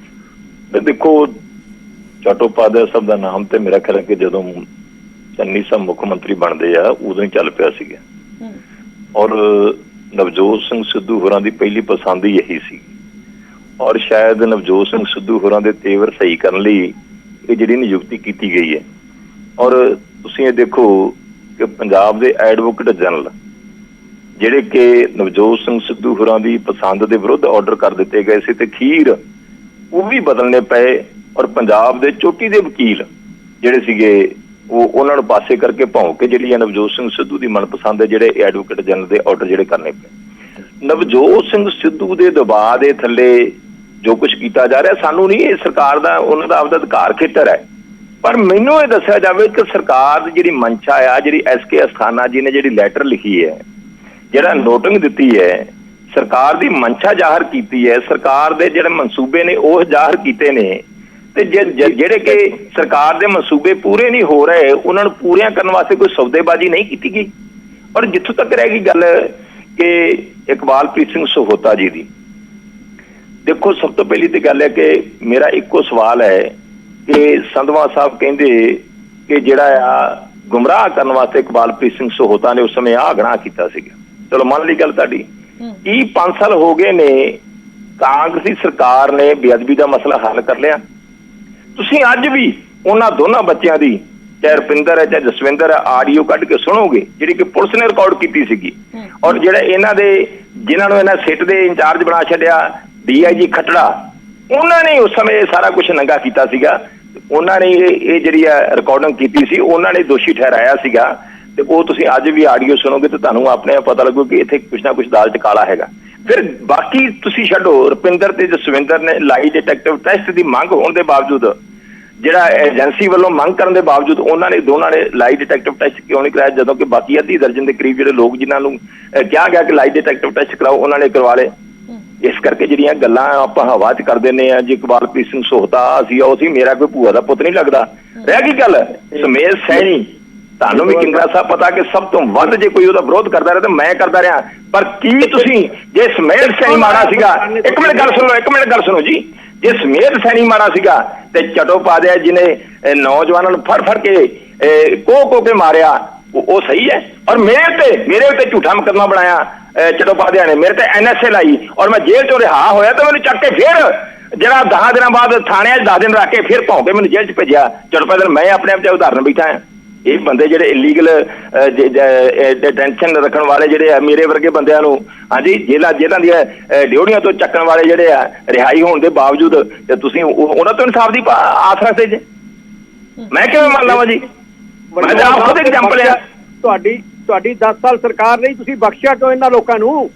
ਦੇਖੋ, ਚਟੋਪਾਧਿਆ ਸਾਹਿਬ ਦਾ ਨਾਮ ਤੇ ਮੇਰਾ ਖਿਆਲ ਹੈ ਕਿ ਜਦੋਂ ਚੰਨੀ ਸਾਹਿਬ ਮੁੱਖ ਮੰਤਰੀ ਬਣਦੇ ਆ ਉਦੋਂ ਹੀ ਚੱਲ ਪਿਆ ਸੀਗਾ, ਔਰ ਨਵਜੋਤ ਸਿੰਘ ਸਿੱਧੂ ਹੋਰਾਂ ਦੀ ਪਹਿਲੀ ਪਸੰਦ ਹੀ ਇਹੀ ਸੀ, ਔਰ ਸ਼ਾਇਦ ਨਵਜੋਤ ਸਿੰਘ ਸਿੱਧੂ ਹੋਰਾਂ ਦੇ ਤੇਵਰ ਸਹੀ ਕਰਨ ਲਈ ਇਹ ਜਿਹੜੀ ਨਿਯੁਕਤੀ ਕੀਤੀ ਗਈ ਹੈ। ਔਰ ਤੁਸੀਂ ਇਹ ਦੇਖੋ ਕਿ ਪੰਜਾਬ ਦੇ ਐਡਵੋਕੇਟ ਜਨਰਲ ਜਿਹੜੇ ਕਿ ਨਵਜੋਤ ਸਿੰਘ ਸਿੱਧੂ ਹੋਰਾਂ ਦੀ ਪਸੰਦ ਦੇ ਵਿਰੁੱਧ ਆਰਡਰ ਕਰ ਦਿੱਤੇ ਗਏ ਸੀ, ਤੇ ਅਖੀਰ ਉਹ ਵੀ ਬਦਲਣੇ ਪਏ, ਔਰ ਪੰਜਾਬ ਦੇ ਚੋਟੀ ਦੇ ਵਕੀਲ ਜਿਹੜੇ ਸੀਗੇ ਉਹਨਾਂ ਨੂੰ ਪਾਸੇ ਕਰਕੇ ਭੌਂ ਕੇ ਜਿਹੜੀ ਨਵਜੋਤ ਸਿੰਘ ਸਿੱਧੂ ਦੀ ਮਨਪਸੰਦ ਹੈ ਜਿਹੜੇ ਐਡਵੋਕੇਟ ਜਨਰਲ ਦੇ ਆਰਡਰ ਜਿਹੜੇ ਕਰਨੇ ਪਏ। ਨਵਜੋਤ ਸਿੰਘ ਸਿੱਧੂ ਦੇ ਦਬਾਅ ਦੇ ਥੱਲੇ ਜੋ ਕੁਝ ਕੀਤਾ ਜਾ ਰਿਹਾ, ਸਾਨੂੰ ਨਹੀਂ, ਇਹ ਸਰਕਾਰ ਦਾ ਉਹਨਾਂ ਦਾ ਆਪਦਾ ਅਧਿਕਾਰ ਖੇਤਰ ਹੈ, ਪਰ ਮੈਨੂੰ ਇਹ ਦੱਸਿਆ ਜਾਵੇ ਕਿ ਸਰਕਾਰ ਦੀ ਜਿਹੜੀ ਮਨਸ਼ਾ ਆ, ਜਿਹੜੀ SK ਅਸਥਾਨਾ ਜੀ ਨੇ ਜਿਹੜੀ ਲੈਟਰ ਲਿਖੀ ਹੈ, ਜਿਹੜਾ ਨੋਟਿੰਗ ਦਿੱਤੀ ਹੈ, ਸਰਕਾਰ ਦੀ ਮਨਸ਼ਾ ਜ਼ਾਹਰ ਕੀਤੀ ਹੈ, ਸਰਕਾਰ ਦੇ ਜਿਹੜੇ ਮਨਸੂਬੇ ਨੇ ਉਹ ਜ਼ਾਹਰ ਕੀਤੇ ਨੇ, ਤੇ ਜਿਹੜੇ ਕਿ ਸਰਕਾਰ ਦੇ ਮਨਸੂਬੇ ਪੂਰੇ ਨਹੀਂ ਹੋ ਰਹੇ ਉਹਨਾਂ ਨੂੰ ਪੂਰੀਆਂ ਕਰਨ ਵਾਸਤੇ ਕੋਈ ਸੌਦੇਬਾਜ਼ੀ ਨਹੀਂ ਕੀਤੀ ਗਈ। ਔਰ ਜਿੱਥੋਂ ਤੱਕ ਰਹਿ ਗਈ ਗੱਲ ਕਿ ਇਕਬਾਲਪ੍ਰੀਤ ਸਿੰਘ ਸੋਹਤਾ ਜੀ ਦੀ, ਦੇਖੋ ਸਭ ਤੋਂ ਪਹਿਲੀ ਤੇ ਗੱਲ ਹੈ ਕਿ ਮੇਰਾ ਇੱਕੋ ਸਵਾਲ ਹੈ ਕਿ ਸੰਧਵਾ ਸਾਹਿਬ ਕਹਿੰਦੇ ਕਿ ਜਿਹੜਾ ਆ ਗੁੰਮਰਾਹ ਕਰਨ ਵਾਸਤੇ ਇਕਬਾਲਪ੍ਰੀਤ ਸਿੰਘ ਸਹੋਤਾ ਨੇ ਉਸ ਸਮੇਂ ਗੁਨਾਹ ਕੀਤਾ ਸੀਗਾ। ਚਲੋ ਮੰਨ ਲਈ ਗੱਲ ਤੁਹਾਡੀ। ਕੀ 5 ਸਾਲ ਹੋ ਗਏ ਨੇ ਕਾਂਗਰਸੀ ਸਰਕਾਰ ਨੇ ਬੇਅਦਬੀ ਦਾ ਮਸਲਾ ਹੱਲ ਕਰ ਲਿਆ? ਤੁਸੀਂ ਅੱਜ ਵੀ ਉਹਨਾਂ ਦੋਨਾਂ ਬੱਚਿਆਂ ਦੀ, ਚਾਹੇ ਰੁਪਿੰਦਰ ਹੈ ਚਾਹੇ ਜਸਵਿੰਦਰ ਹੈ, ਆਡੀਓ ਕੱਢ ਕੇ ਸੁਣੋਗੇ ਜਿਹੜੀ ਕਿ ਪੁਲਿਸ ਨੇ ਰਿਕਾਰਡ ਕੀਤੀ ਸੀਗੀ। ਔਰ ਜਿਹੜਾ ਇਹਨਾਂ ਦੇ ਜਿਨ੍ਹਾਂ ਨੂੰ ਇਹਨਾਂ ਸਿੱਟ ਦੇ ਇੰਚਾਰਜ ਬਣਾ ਛੱਡਿਆ, DIG ਖੱਟੜਾ, ਉਹਨਾਂ ਨੇ ਉਸ ਸਮੇਂ ਸਾਰਾ ਕੁਝ ਨੰਗਾ ਕੀਤਾ ਸੀਗਾ। ਉਹਨਾਂ ਨੇ ਇਹ ਜਿਹੜੀ ਆ ਰਿਕਾਰਡਿੰਗ ਕੀਤੀ ਸੀ, ਉਹਨਾਂ ਨੇ ਦੋਸ਼ੀ ਠਹਿਰਾਇਆ ਸੀਗਾ। ਤੇ ਉਹ ਤੁਸੀਂ ਅੱਜ ਵੀ ਆਡੀਓ ਸੁਣੋਗੇ ਤੇ ਤੁਹਾਨੂੰ ਆਪਣੇ ਆਪ ਪਤਾ ਲੱਗੂ ਕਿ ਇੱਥੇ ਕੁਛ ਨਾ ਕੁਛ ਦਾਲ ਚ ਕਾਲਾ ਹੈਗਾ। ਫਿਰ ਬਾਕੀ ਤੁਸੀਂ ਛੱਡੋ, ਰੁਪਿੰਦਰ ਤੇ ਜਸਵਿੰਦਰ ਨੇ ਲਾਈ ਡਿਟੈਕਟਿਵ ਟੈਸਟ ਦੀ ਮੰਗ ਹੋਣ ਦੇ ਬਾਵਜੂਦ, ਜਿਹੜਾ ਏਜੰਸੀ ਵੱਲੋਂ ਮੰਗ ਕਰਨ ਦੇ ਬਾਵਜੂਦ ਉਹਨਾਂ ਨੇ ਦੋਨਾਂ ਨੇ ਲਾਈ ਡਿਟੈਕਟਿਵ ਟੈਸਟ ਕਿਉਂ ਨਹੀਂ ਕਰਾਇਆ, ਜਦੋਂ ਕਿ ਬਾਕੀ ਅੱਧੀ ਦਰਜਨ ਦੇ ਕਰੀਬ ਜਿਹੜੇ ਲੋਕ ਜਿਨ੍ਹਾਂ ਨੂੰ ਕਿਹਾ ਗਿਆ ਕਿ ਲਾਈ ਡਿਟੈਕਟਿਵ ਟੈਸਟ ਕਰਾਓ, ਉਹਨਾਂ ਨੇ ਕਰਵਾ ਲਏ। ਇਸ ਕਰਕੇ ਜਿਹੜੀਆਂ ਗੱਲਾਂ ਆਪਾਂ ਹਵਾ 'ਚ ਕਰ ਦਿੰਦੇ ਆ, ਜੇ ਇਕਬਾਲਪ੍ਰੀਤ ਸਿੰਘ ਸਹੋਤਾ ਸੀ ਉਹ ਸੀ, ਮੇਰਾ ਕੋਈ ਭੂਆ ਦਾ ਪੁੱਤ ਨਹੀਂ ਲੱਗਦਾ। ਰਹਿ ਗਈ ਗੱਲ ਸਮੇਤ ਸੈਣੀ, ਤੁਹਾਨੂੰ ਵੀ ਕਿੰਗਰਾ ਸਾਹਿਬ ਪਤਾ ਕਿ ਸਭ ਤੋਂ ਵੱਧ ਜੇ ਕੋਈ ਉਹਦਾ ਵਿਰੋਧ ਕਰਦਾ ਰਿਹਾ ਤਾਂ ਮੈਂ ਕਰਦਾ ਰਿਹਾ। ਪਰ ਕੀ ਤੁਸੀਂ ਜੇ ਸਮੇਤ ਸੈਣੀ ਮਾੜਾ ਸੀਗਾ, ਇੱਕ ਮਿੰਟ ਗੱਲ ਸੁਣੋ ਜੀ, ਜੇ ਸਮੇਤ ਸੈਣੀ ਮਾੜਾ ਸੀਗਾ ਤੇ ਚਟੋਪਾਧਿਆਏ ਜਿਹਨੇ ਨੌਜਵਾਨਾਂ ਨੂੰ ਫੜ ਕੇ ਕੋ ਕੇ ਮਾਰਿਆ ਉਹ ਸਹੀ ਹੈ? ਔਰ ਮੇਰੇ ਉੱਤੇ ਝੂਠਾ ਮੁਕੱਦਮਾ ਬਣਾਇਆ ਚਟੋਪਾਧਿਆਏ ਨੇ, ਮੇਰੇ ਤੇ NSA ਲਾਈ ਔਰ ਮੈਂ ਜੇਲ੍ਹ ਚੋਂ ਰਿਹਾ ਹੋਇਆ ਤਾਂ ਮੈਨੂੰ ਚੱਕ ਕੇ ਫਿਰ ਜਿਹੜਾ 10 ਦਿਨਾਂ ਬਾਅਦ ਥਾਣੇ 'ਚ 10 ਦਿਨ ਰੱਖ ਕੇ ਫਿਰ ਭੌਂ ਕੇ ਮੈਨੂੰ ਜੇਲ੍ਹ 'ਚ ਭੇਜਿਆ ਚਟੋਪਾਧਿਆਏ। ਮੈਂ ਆਪਣੇ ਆਪ 'ਚ ਉਦਾਹਰਨ ਬੈਠਾ ਹਾਂ। ਇਹ ਬੰਦੇ ਜਿਹੜੇ ਇਲੀਗਲ ਡਿਟੈਂਸ਼ਨ ਰੱਖਣ ਵਾਲੇ ਜਿਹੜੇ ਆ, ਮੇਰੇ ਵਰਗੇ ਬੰਦਿਆਂ ਨੂੰ ਹਾਂਜੀ ਜੇਲ੍ਹਾਂ ਦੀਆਂ ਡਿਊਟੀਆਂ ਤੋਂ ਚੱਕਣ ਵਾਲੇ ਜਿਹੜੇ ਆ, ਰਿਹਾਈ ਹੋਣ ਦੇ ਬਾਵਜੂਦ ਤੇ ਤੁਸੀਂ ਉਹਨਾਂ ਤੋਂ ਇਨਸਾਫ ਦੀ ਆਸ ਰੱਖਦੇ ਜੇ, ਮੈਂ ਕਿਵੇਂ ਮੰਨ ਲਵਾਂ ਜੀ? ਮੈਂ ਤਾਂ ਆਪ ਖੁਦ ਐਗਜ਼ਾਮਪਲ ਆ। ਤੁਹਾਡੀ 10 ਸਾਲ ਸਰਕਾਰ ਨਹੀਂ, ਤੁਸੀਂ ਬਖਸ਼ਿਆ ਕਿਉਂ ਇਹਨਾਂ ਲੋਕਾਂ ਨੂੰ?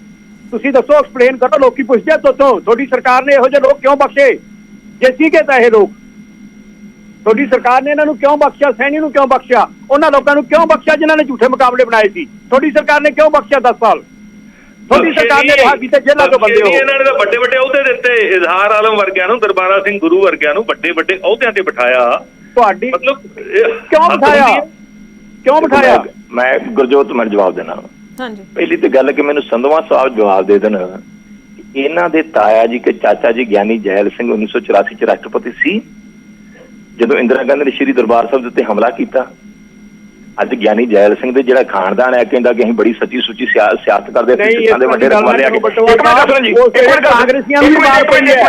ਤੁਸੀਂ ਦੱਸੋ, ਐਕਸਪਲੇਨ ਕਰੋ। ਲੋਕੀ ਪੁੱਛਦੇ ਤੋਂ ਤੁਹਾਡੀ ਸਰਕਾਰ ਨੇ ਇਹੋ ਜਿਹੇ ਲੋਕ ਕਿਉਂ ਬਖਸ਼ੇ? ਜੇ ਸੀਗੇ ਤਾਂ ਇਹ ਲੋਕ, ਤੁਹਾਡੀ ਸਰਕਾਰ ਨੇ ਇਹਨਾਂ ਨੂੰ ਕਿਉਂ ਬਖਸ਼ਿਆ? ਸੈਣੀ ਨੂੰ ਕਿਉਂ ਬਖਸ਼ਿਆ? ਉਹਨਾਂ ਲੋਕਾਂ ਨੂੰ ਕਿਉਂ ਬਖਸ਼ਿਆ ਜਿਨ੍ਹਾਂ ਨੇ ਝੂਠੇ ਮੁਕਾਬਲੇ ਬਣਾਏ ਸੀ? ਤੁਹਾਡੀ ਸਰਕਾਰ ਨੇ ਕਿਉਂ ਬਖਸ਼ਿਆ 10 ਸਾਲ? ਤੁਹਾਡੀ ਸਰਕਾਰ ਨੇ ਰਿਹਾ ਕੀਤੇ ਜੇਲ੍ਹਾਂ ਤੋਂ ਬੰਦੇ ਹੋ। ਇਹਨਾਂ ਨੇ ਤਾਂ ਵੱਡੇ ਅਹੁਦੇ ਦਿੱਤੇ, ਇਜ਼ਹਾਰ ਆਲਮ ਵਰਗਿਆਂ ਨੂੰ, ਦਰਬਾਰਾ ਸਿੰਘ ਗੁਰੂ ਵਰਗਿਆਂ ਨੂੰ ਵੱਡੇ ਅਹੁਦਿਆਂ ਤੇ ਬਿਠਾਇਆ। ਤੁਹਾਡੀ ਮਤਲਬ ਕਿਉਂ ਬਿਠਾਇਆ? ਮੈਂ ਗੁਰਜੋਤ ਮੈਂ ਜਵਾਬ ਦੇਣਾ। ਹਾਂਜੀ, ਪਹਿਲੀ ਤੇ ਗੱਲ ਕਿ ਮੈਨੂੰ ਸੰਧਵਾ ਸਾਹਿਬ ਜਵਾਬ ਦੇ ਦੇਣ, ਇਹਨਾਂ ਦੇ ਤਾਇਆ ਜੀ ਕਿ ਚਾਚਾ ਜੀ ਗਿਆਨੀ ਜੈਲ ਸਿੰਘ 1984 ਚ ਰਾਸ਼ਟਰਪਤੀ ਸੀ ਜਦੋਂ ਇੰਦਰਾ ਗਾਂਧੀ ਨੇ ਸ਼੍ਰੀ ਦਰਬਾਰ ਸਾਹਿਬ ਦੇ ਉੱਤੇ ਹਮਲਾ ਕੀਤਾ। ਅੱਜ ਗਿਆਨੀ ਜੈਲ ਸਿੰਘ ਦੇ ਜਿਹੜਾ ਖਾਨਦਾਨ ਹੈ ਕਹਿੰਦਾ ਕਿ ਅਸੀਂ ਬੜੀ ਸੱਚੀ ਸੁੱਚੀ ਸਿਆਸਤ ਕਰਦੇ ਸੀ, ਸਿੱਖਾਂ ਦੇ ਵੱਡੇ ਰਕਮਾਂ ਲਿਆ ਕੇ। ਕਾਂਗਰਸੀਆਂ ਨੂੰ ਵੀ ਮਾਰ ਪਈ ਹੈ,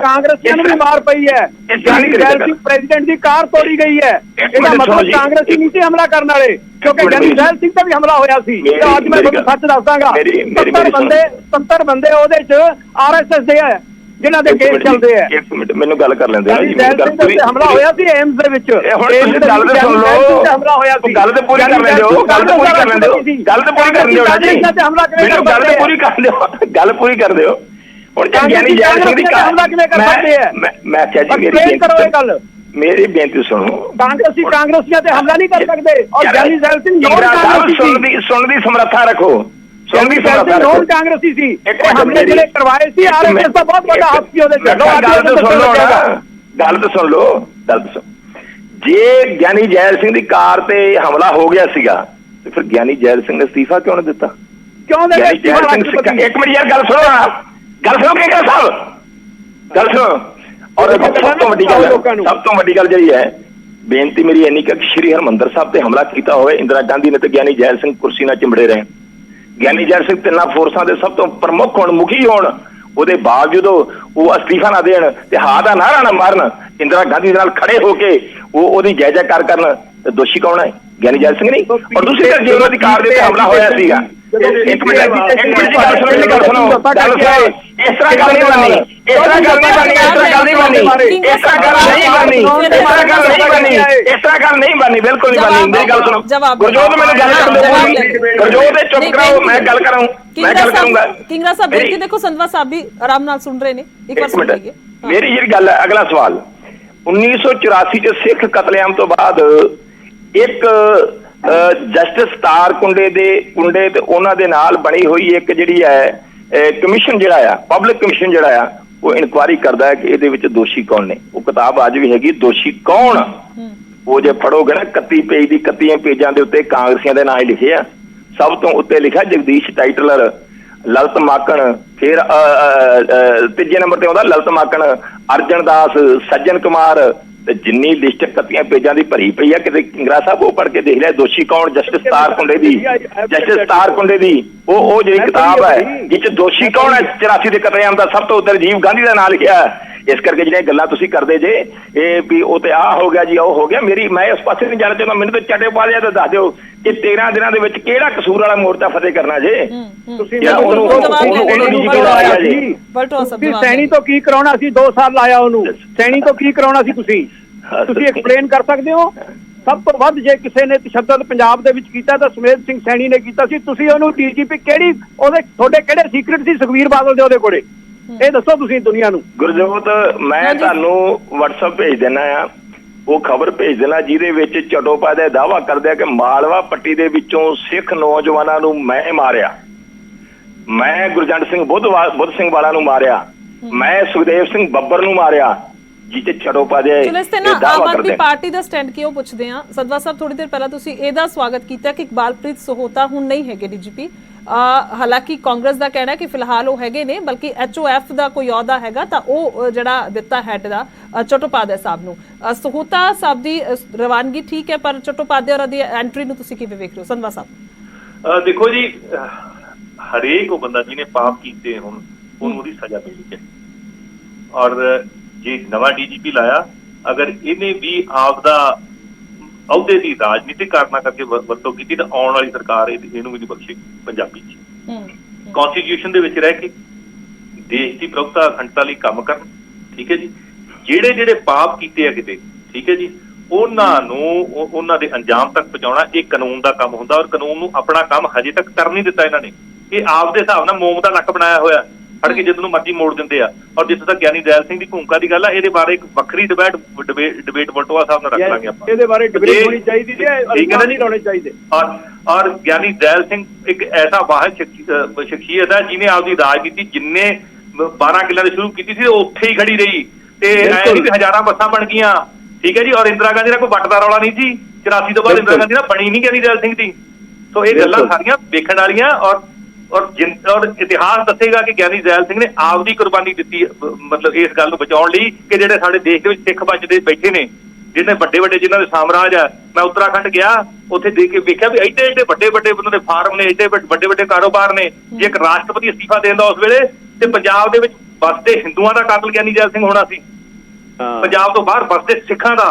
ਕਾਂਗਰਸੀਆਂ ਨੂੰ ਵੀ ਮਾਰ ਪਈ ਹੈ। ਗਿਆਨੀ ਜੈਲ ਸਿੰਘ ਪ੍ਰੈਜ਼ੀਡੈਂਟ ਦੀ ਕਾਰ ਤੋੜੀ ਗਈ ਹੈ। ਇਹਦਾ ਮਤਲਬ ਕਾਂਗਰਸੀ ਨਹੀਂ ਸੀ ਹਮਲਾ ਕਰਨ ਵਾਲੇ, ਕਿਉਂਕਿ ਗਿਆਨੀ ਜੈਲ ਸਿੰਘ ਦਾ ਵੀ ਹਮਲਾ ਹੋਇਆ ਸੀ। ਅੱਜ ਮੈਂ ਤੁਹਾਨੂੰ ਸੱਚ ਦੱਸਾਂਗਾ, 70 ਬੰਦੇ ਉਹਦੇ ਚ RSS ਦੇ ਹੈ ਜਿਨ੍ਹਾਂ ਦੇ ਕੇਸ ਚੱਲਦੇ ਆ। ਇੱਕ ਮਿੰਟ ਮੈਨੂੰ ਗੱਲ ਕਰ ਲੈਂਦੇ ਹਮਲਾ ਹੋਇਆ ਸੀ ਏਮਸ ਦੇ ਵਿੱਚ। ਗੱਲ ਤੇ ਸੁਣ ਲਓ, ਹਮਲਾ ਹੋਇਆ ਸੀ। ਗੱਲ ਤੇ ਪੂਰੀ ਕਰ ਲੈਂਦੇ ਹੋ, ਗੱਲ ਤੇ ਪੂਰੀ ਕਰ ਲੈਂਦੇ ਹੋ, ਗੱਲ ਤੇ ਪੂਰੀ ਕਰ ਲਿਓ ਨਾ ਜੀ, ਮੈਨੂੰ ਗੱਲ ਤੇ ਪੂਰੀ ਕਰ ਲਿਓ, ਗੱਲ ਪੂਰੀ ਕਰ ਦਿਓ। ਹੁਣ ਗਿਆਨੀ ਜੈਲ ਸਿੰਘ ਦੀ ਹਮਲਾ ਕਿਵੇਂ ਕਰ ਸਕਦੇ ਆ? ਮੈਂ ਕਿਹਾ ਜੀ ਮੇਰੀ ਬੇਨਤੀ ਸੁਣੋ। ਕਾਂਗਰਸੀਆਂ ਤੇ ਹਮਲਾ ਨਹੀਂ ਕਰ ਸਕਦੇ ਔਰ ਗਿਆਨੀ ਜੈਲ ਸਿੰਘ ਸੁਣਨ ਦੀ ਸਮਰੱਥਾ ਰੱਖੋ। ਕਾਂਗਰਸੀ ਸੀ, ਹਮਲੇ ਜਿਹੜੇ ਕਰਵਾਏ ਸੀ RSS ਦਾ ਬਹੁਤ ਵੱਡਾ ਹੱਥ ਸੀ ਉਹਦੇ ਚ। ਗੱਲ ਤਾਂ ਸੁਣ ਲਓ, ਜੇ ਗਿਆਨੀ ਜੈਲ ਸਿੰਘ ਦੀ ਕਾਰ ਤੇ ਹਮਲਾ ਹੋ ਗਿਆ ਸੀਗਾ ਤੇ ਫਿਰ ਗਿਆਨੀ ਜੈਲ ਸਿੰਘ ਨੇ ਅਸਤੀਫਾ ਕਿਉਂ ਨਹੀਂ ਦਿੱਤਾ? ਕਿਉਂ ਦੇ? ਇੱਕ ਮਿੰਟ ਯਾਰ, ਗੱਲ ਸੁਣੋ ਕਿੰਗਰਾ ਸਾਹਿਬ, ਗੱਲ ਸੁਣੋ। ਔਰ ਸਭ ਤੋਂ ਵੱਡੀ ਗੱਲ ਜਿਹੜੀ ਹੈ, ਬੇਨਤੀ ਮੇਰੀ ਇੰਨੀ ਕਿ ਸ਼੍ਰੀ ਹਰਿਮੰਦਰ ਸਾਹਿਬ ਤੇ ਹਮਲਾ ਕੀਤਾ ਹੋਵੇ ਇੰਦਰਾ ਗਾਂਧੀ ਨੇ ਤੇ ਗਿਆਨੀ ਜੈਲ ਸਿੰਘ ਕੁਰਸੀ ਨਾਲ ਚਿੰਬੜੇ ਰਹੇ। ਗਿਆਨੀ ਜੈਲ ਸਿੰਘ ਤਿੰਨਾਂ ਫੋਰਸਾਂ ਦੇ ਸਭ ਤੋਂ ਪ੍ਰਮੁੱਖ ਹੋਣ, ਮੁਖੀ ਹੋਣ, ਉਹਦੇ ਬਾਵਜੂਦ ਉਹ ਅਸਤੀਫਾ ਨਾ ਦੇਣ ਤੇ ਹਾਂ ਦਾ ਨਾਰਾ ਨਾ ਮਾਰਨ, ਇੰਦਰਾ ਗਾਂਧੀ ਦੇ ਨਾਲ ਖੜੇ ਹੋ ਕੇ ਉਹਦੀ ਜੈ ਜੈਕਾਰ ਕਰਨ, ਤੇ ਦੋਸ਼ੀ ਕੌਣ ਹੈ? ਗਿਆਨੀ ਜੈਲ ਸਿੰਘ ਨਹੀਂ। ਔਰ ਦੂਸਰੀ ਗੱਲ, ਜੇ ਉਹਨਾਂ ਦੀ ਕਾਰ ਦੇ ਉੱਤੇ ਹਮਲਾ ਹੋਇਆ ਸੀਗਾ, ਇੱਕ ਮਿੰਟ ਗੱਲ ਸੁਣੋ, ਇਸ ਤਰ੍ਹਾਂ ਗੱਲ ਨਹੀਂ ਬਣਨੀ, ਇਸ ਤਰ੍ਹਾਂ ਗੱਲ ਨਹੀਂ ਬਣਨੀ, ਇਸ ਤਰ੍ਹਾਂ ਗੱਲ ਨਹੀਂ ਬਣਨੀ, ਇਸ ਤਰ੍ਹਾਂ ਗੱਲ ਨਹੀਂ ਬਣਨੀ, ਇਸ ਤਰ੍ਹਾਂ ਗੱਲ ਨਹੀਂ ਬਣਨੀ, ਇਸ ਤਰ੍ਹਾਂ ਗੱਲ ਨਹੀਂ ਬਣਨੀ, ਬਿਲਕੁਲ ਨਹੀਂ ਬਣਨੀ। ਮੇਰੀ ਗੱਲ ਸੁਣੋ ਗੁਰਜੋਤ, ਮੈਨੂੰ ਗੱਲ ਕਰਨ ਦਿਓ। ਗੁਰਜੋਤ ਚੁੱਪ ਕਰਾਓ, ਮੈਂ ਗੱਲ ਕਰੂੰਗਾ। ਕਿੰਗਰਾ ਸਾਹਿਬ ਬੇਨਤੀ ਦੇਖੋ, ਸੰਧਵਾ ਸਾਹਿਬ ਵੀ ਆਰਾਮ ਨਾਲ ਸੁਣ ਰਹੇ ਨੇ, ਇੱਕ ਵਾਰ ਸੁਣ ਲਈਏ ਮੇਰੀ ਜਿਹੜੀ ਗੱਲ ਹੈ। ਅਗਲਾ ਸਵਾਲ, 1984 ਚ ਸਿੱਖ ਕਤਲੇਆਮ ਤੋਂ ਬਾਅਦ ਇੱਕ ਜਸਟਿਸ ਤਾਰ ਕੁੰਡੇ ਤੇ ਉਹਨਾਂ ਦੇ ਨਾਲ ਬਣੀ ਹੋਈ ਇੱਕ ਜਿਹੜੀ ਹੈ ਕਮਿਸ਼ਨ, ਜਿਹੜਾ ਆ ਪਬਲਿਕ ਕਮਿਸ਼ਨ ਜਿਹੜਾ ਆ, ਉਹ ਇਨਕੁਆਇਰੀ ਕਰਦਾ ਹੈ ਕਿ ਇਹਦੇ ਵਿੱਚ ਦੋਸ਼ੀ ਕੌਣ ਨੇ। ਉਹ ਕਿਤਾਬ ਅੱਜ ਵੀ ਹੈਗੀ, ਦੋਸ਼ੀ ਕੌਣ। ਉਹ ਜੇ ਪੜੋਗੇ ਨਾ 31 ਪੇਜ ਦੀ, 31 ਪੇਜਾਂ ਦੇ ਉੱਤੇ ਕਾਂਗਰਸੀਆਂ ਦੇ ਨਾਂ ਹੀ ਲਿਖੇ ਆ। ਸਭ ਤੋਂ ਉੱਤੇ ਲਿਖਿਆ ਜਗਦੀਸ਼ ਟਾਈਟਲਰ, ਲਲਿਤ ਮਾਕਣ, ਫਿਰ ਤੀਜੇ ਨੰਬਰ ਤੇ ਆਉਂਦਾ ਲਲਿਤ ਮਾਕਣ, ਅਰਜਨ ਦਾਸ, ਸੱਜਣ ਕੁਮਾਰ ਤੇ ਜਿੰਨੀ ਲਿਸਟ 31 ਪੇਜਾਂ ਦੀ ਭਰੀ ਪਈ ਆ, ਕਿਤੇ ਕਿੰਗਰਾ ਸਾਹਿਬ ਉਹ ਪੜ੍ਹ ਕੇ ਦੇਖ ਲਿਆ ਦੋਸ਼ੀ ਕੌਣ। ਜਸਟਿਸ ਤਾਰਕੁੰਡੇ ਦੀ ਉਹ ਜਿਹੜੀ ਕਿਤਾਬ ਹੈ ਜਿਸ 'ਚ ਦੋਸ਼ੀ ਕੌਣ ਹੈ 84 ਦੇ ਕਤਲੇਆਮ ਦਾ, ਸਭ ਤੋਂ ਉੱਤੇ ਰਾਜੀਵ ਗਾਂਧੀ ਦਾ ਨਾਂ ਲਿਖਿਆ। ਇਸ ਕਰਕੇ ਜਿਹੜੀਆਂ ਗੱਲਾਂ ਤੁਸੀਂ ਕਰਦੇ ਜੇ ਇਹ ਵੀ ਉਹ ਤੇ ਆਹ ਹੋ ਗਿਆ ਜੀ, ਉਹ ਹੋ ਗਿਆ, ਮੈਂ ਉਸ ਪਾਸੇ ਨਹੀਂ ਜਾਣਾ ਚਾਹੁੰਦਾ। ਮੈਨੂੰ ਤਾਂ ਚਟੇ ਪਾ ਲਿਆ ਤਾਂ ਦੱਸ ਦਿਓ ਕਿ 13 ਦਿਨਾਂ ਦੇ ਵਿੱਚ ਕਿਹੜਾ ਕਸੂਰ ਵਾਲਾ ਮੋਰਚਾ ਫਤਿਹ ਕਰਨਾ ਜੇ। ਤੁਸੀਂ ਸੈਣੀ ਤੋਂ ਕੀ ਕਰਾਉਣਾ ਸੀ? 2 ਸਾਲ ਲਾਇਆ ਉਹਨੂੰ, ਸੈਣੀ ਤੋਂ ਕੀ ਕਰਾਉਣਾ ਸੀ? ਤੁਸੀਂ ਐਕਸਪਲੇਨ ਕਰ ਸਕਦੇ ਹੋ? ਸਭ ਤੋਂ ਵੱਧ ਜੇ ਕਿਸੇ ਨੇ ਤਸ਼ੱਦਦ ਪੰਜਾਬ ਦੇ ਵਿੱਚ ਕੀਤਾ ਤਾਂ ਸੁਮੇਧ ਸਿੰਘ ਸੈਣੀ ਨੇ ਕੀਤਾ ਸੀ। ਤੁਸੀਂ ਉਹਨੂੰ ਡੀਜੀਪੀ ਕਿਹੜੀ ਤੁਹਾਡੇ ਕਿਹੜੇ ਸੀਕ੍ਰੇਟ ਸੀ ਸੁਖਬੀਰ ਬਾਦਲ ਦੇ ਉਹਦੇ ਕੋਲੇ? ਇਹ ਦੱਸੋ ਤੁਸੀਂ ਦੁਨੀਆ ਨੂੰ। ਗੁਰਜੋਤ, ਮੈਂ ਤੁਹਾਨੂੰ WhatsApp ਭੇਜ ਦੇਣਾ ਆ, ਉਹ ਖਬਰ ਭੇਜ ਦੇਣਾ ਜਿਹਦੇ ਵਿੱਚ ਚਟੋਪਾ ਦਾ ਦਾਅਵਾ ਕਰਦੇ ਆ ਕਿ ਮਾਲਵਾ ਪੱਟੀ ਦੇ ਵਿੱਚੋਂ ਸਿੱਖ ਨੌਜਵਾਨਾਂ ਨੂੰ ਮੈਂ ਮਾਰਿਆ, ਮੈਂ ਗੁਰਜੰਟ ਸਿੰਘ ਬੁੱਧ ਸਿੰਘ ਵਾਲਾ ਨੂੰ ਮਾਰਿਆ, ਮੈਂ ਸੁਖਦੇਵ ਸਿੰਘ ਬੱਬਰ ਨੂੰ ਮਾਰਿਆ, ਜਿੱਥੇ ਚਟੋਪਾ ਦੇ ਚਲੋ ਇਸ ਤੇ ਨਾ ਆਮ ਆਦਮੀ ਪਾਰਟੀ ਦਾ ਸਟੈਂਡ ਕਿਉਂ ਪੁੱਛਦੇ ਆ। ਸਦਵਾ ਸਾਹਿਬ, ਥੋੜੀ ਦੇਰ ਪਹਿਲਾਂ ਤੁਸੀਂ ਇਹਦਾ ਸਵਾਗਤ ਕੀਤਾ ਕਿ ਇਕਬਾਲਪ੍ਰੀਤ ਸਹੋਤਾ ਹੁਣ ਨਹੀਂ ਹੈਗੇ ਡੀਜੀਪੀ। ਹਾਲਾਂਕਿ ਕਾਂਗਰਸ ਦਾ ਕਹਿਣਾ ਕਿ ਫਿਲਹਾਲ ਉਹ ਹੈਗੇ ਨੇ, ਬਲਕਿ HOF ਦਾ ਕੋਈ ਅਹੁਦਾ ਹੈਗਾ ਤਾਂ ਉਹ ਜਿਹੜਾ ਦਿੱਤਾ ਹੈਡ ਦਾ ਚਟੋਪਾਧਿਆ ਸਾਹਿਬ ਨੂੰ। ਸਹੋਤਾ ਸਾਹਿਬ ਦੀ ਰਵਾਨਗੀ ਠੀਕ ਹੈ, ਪਰ ਚਟੋਪਾਧਿਆ ਔਰ ਦੀ ਐਂਟਰੀ ਨੂੰ ਤੁਸੀਂ ਕਿਵੇਂ ਵੇਖ ਰਹੇ ਹੋ ਸੰਧਵਾ ਸਾਹਿਬ? ਦੇਖੋ ਜੀ, ਹਰੇਕ ਉਹ ਬੰਦਾ ਜਿਹਨੇ ਪਾਪ ਕੀਤੇ ਹੁਣ ਉਹਨੂੰ ਉਹਦੀ ਸਜ਼ਾ ਮਿਲਣੀ ਚਾਹੀਦੀ। ਔਰ ਜੇ ਨਵਾਂ DGP ਲਾਇਆ, ਅਗਰ ਇਹਨੇ ਵੀ ਆਪਦਾ ਅਹੁਦੇ ਦੀ ਰਾਜਨੀਤਿਕ ਕਾਰਨਾਂ ਕਰਕੇ ਵਰਤੋਂ ਕੀਤੀ ਤਾਂ ਆਉਣ ਵਾਲੀ ਸਰਕਾਰ ਇਹਨੂੰ ਵੀ ਨਹੀਂ ਬਖਸ਼ੇਗੀ। ਪੰਜਾਬੀ ਚ ਕਨਸਟੀਟਿਊਸ਼ਨ ਦੇ ਵਿੱਚ ਰਹਿ ਕੇ ਦੇਸ਼ ਦੀ ਪ੍ਰਭੁਤਾ ਅਖੰਡਤਾ ਲਈ ਕੰਮ ਕਰਨ, ਠੀਕ ਹੈ ਜੀ। ਜਿਹੜੇ ਪਾਪ ਕੀਤੇ ਆ ਕਿਤੇ, ਠੀਕ ਹੈ ਜੀ, ਉਹਨਾਂ ਦੇ ਅੰਜਾਮ ਤੱਕ ਪਹੁੰਚਾਉਣਾ ਇਹ ਕਾਨੂੰਨ ਦਾ ਕੰਮ ਹੁੰਦਾ। ਔਰ ਕਾਨੂੰਨ ਨੂੰ ਆਪਣਾ ਕੰਮ ਹਜੇ ਤੱਕ ਕਰ ਨਹੀਂ ਦਿੱਤਾ ਇਹਨਾਂ ਨੇ। ਇਹ ਆਪਦੇ ਹਿਸਾਬ ਨਾਲ ਮੋਮ ਦਾ ਨੱਕ ਬਣਾਇਆ ਹੋਇਆ, ਫੜ ਕੇ ਜਦੋਂ ਨੂੰ ਮਰਜ਼ੀ ਮੋੜ ਦਿੰਦੇ ਆ। ਔਰ ਜਿੱਥੇ ਤੱਕ ਗਿਆਨੀ ਦਇਆਲ ਸਿੰਘ ਦੀ ਭੂਮਿਕਾ ਦੀ ਗੱਲ ਆ, ਇਹਦੇ ਬਾਰੇ ਇੱਕ ਵੱਖਰੀ ਡਿਬੇਟ ਵਲਟੋਆ ਸਾਹਿਬ ਨਾਲ ਰੱਖ ਲਾਂਗੇ ਆਪਾਂ। ਇਹਦੇ ਬਾਰੇ ਡਿਬੇਟ ਹੋਣੀ ਚਾਹੀਦੀ ਤੇ ਨਹੀਂ ਹੋਣੇ ਚਾਹੀਦੇ। ਔਰ ਗਿਆਨੀ ਦਇਆਲ ਸਿੰਘ ਇੱਕ ਐਸਾ ਵਾਹਿਦ ਸ਼ਖਸੀਅਤ ਹੈ ਜਿਹਨੇ ਆਪਦੀ ਰਾਜਨੀਤੀ ਜਿੰਨੇ 12 ਕਿੱਲਿਆਂ ਦੇ ਸ਼ੁਰੂ ਕੀਤੀ ਸੀ ਉੱਥੇ ਹੀ ਖੜੀ ਰਹੀ ਤੇ ਐ ਨਹੀਂ ਹਜ਼ਾਰਾਂ ਬੱਸਾਂ ਬਣ ਗਈਆਂ, ਠੀਕ ਹੈ ਜੀ। ਔਰ ਇੰਦਰਾ ਗਾਂਧੀ ਦਾ ਕੋਈ ਵੱਟ ਦਾ ਰੌਲਾ ਨਹੀਂ ਸੀ। 84 ਤੋਂ ਬਾਅਦ ਇੰਦਰਾ ਗਾਂਧੀ ਨਾਲ ਬਣੀ ਨਹੀਂ ਗਿਆਨੀ ਦਇਆਲ ਸਿੰਘ ਦੀ। ਸੋ ਇਹ ਗੱਲਾਂ ਸਾਰੀਆਂ ਵੇਖਣ ਵਾਲੀਆਂ। ਔਰ ਇਤਿਹਾਸ ਦੱਸੇਗਾ ਕਿ ਗਿਆਨੀ ਦਇਆਲ ਸਿੰਘ ਨੇ ਆਪਦੀ ਕੁਰਬਾਨੀ ਦਿੱਤੀ, ਮਤਲਬ ਇਸ ਗੱਲ ਨੂੰ ਬਚਾਉਣ ਲਈ ਕਿ ਜਿਹੜੇ ਸਾਡੇ ਦੇਸ਼ ਦੇ ਵਿੱਚ ਸਿੱਖ ਬਚਦੇ ਬੈਠੇ ਨੇ, ਜਿਹਨੇ ਵੱਡੇ ਜਿਨ੍ਹਾਂ ਦੇ ਸਾਮਰਾਜ ਆ। ਮੈਂ ਉੱਤਰਾਖੰਡ ਗਿਆ, ਉੱਥੇ ਦੇਖ ਕੇ ਵੇਖਿਆ ਵੀ ਐਡੇ ਵੱਡੇ ਉਹਨਾਂ ਦੇ ਫਾਰਮ ਨੇ, ਐਡੇ ਵੱਡੇ ਕਾਰੋਬਾਰ ਨੇ। ਜੇ ਇੱਕ ਰਾਸ਼ਟਰਪਤੀ ਅਸਤੀਫਾ ਦੇਣ ਦਾ ਉਸ ਵੇਲੇ ਤੇ ਪੰਜਾਬ ਦੇ ਵਿੱਚ ਬਸਦੇ ਹਿੰਦੂਆਂ ਦਾ ਕਾਤਲ ਗਿਆਨੀ ਦਇਆਲ ਸਿੰਘ ਹੋਣਾ ਸੀ, ਪੰਜਾਬ ਤੋਂ ਬਾਹਰ ਬਸਦੇ ਸਿੱਖਾਂ ਦਾ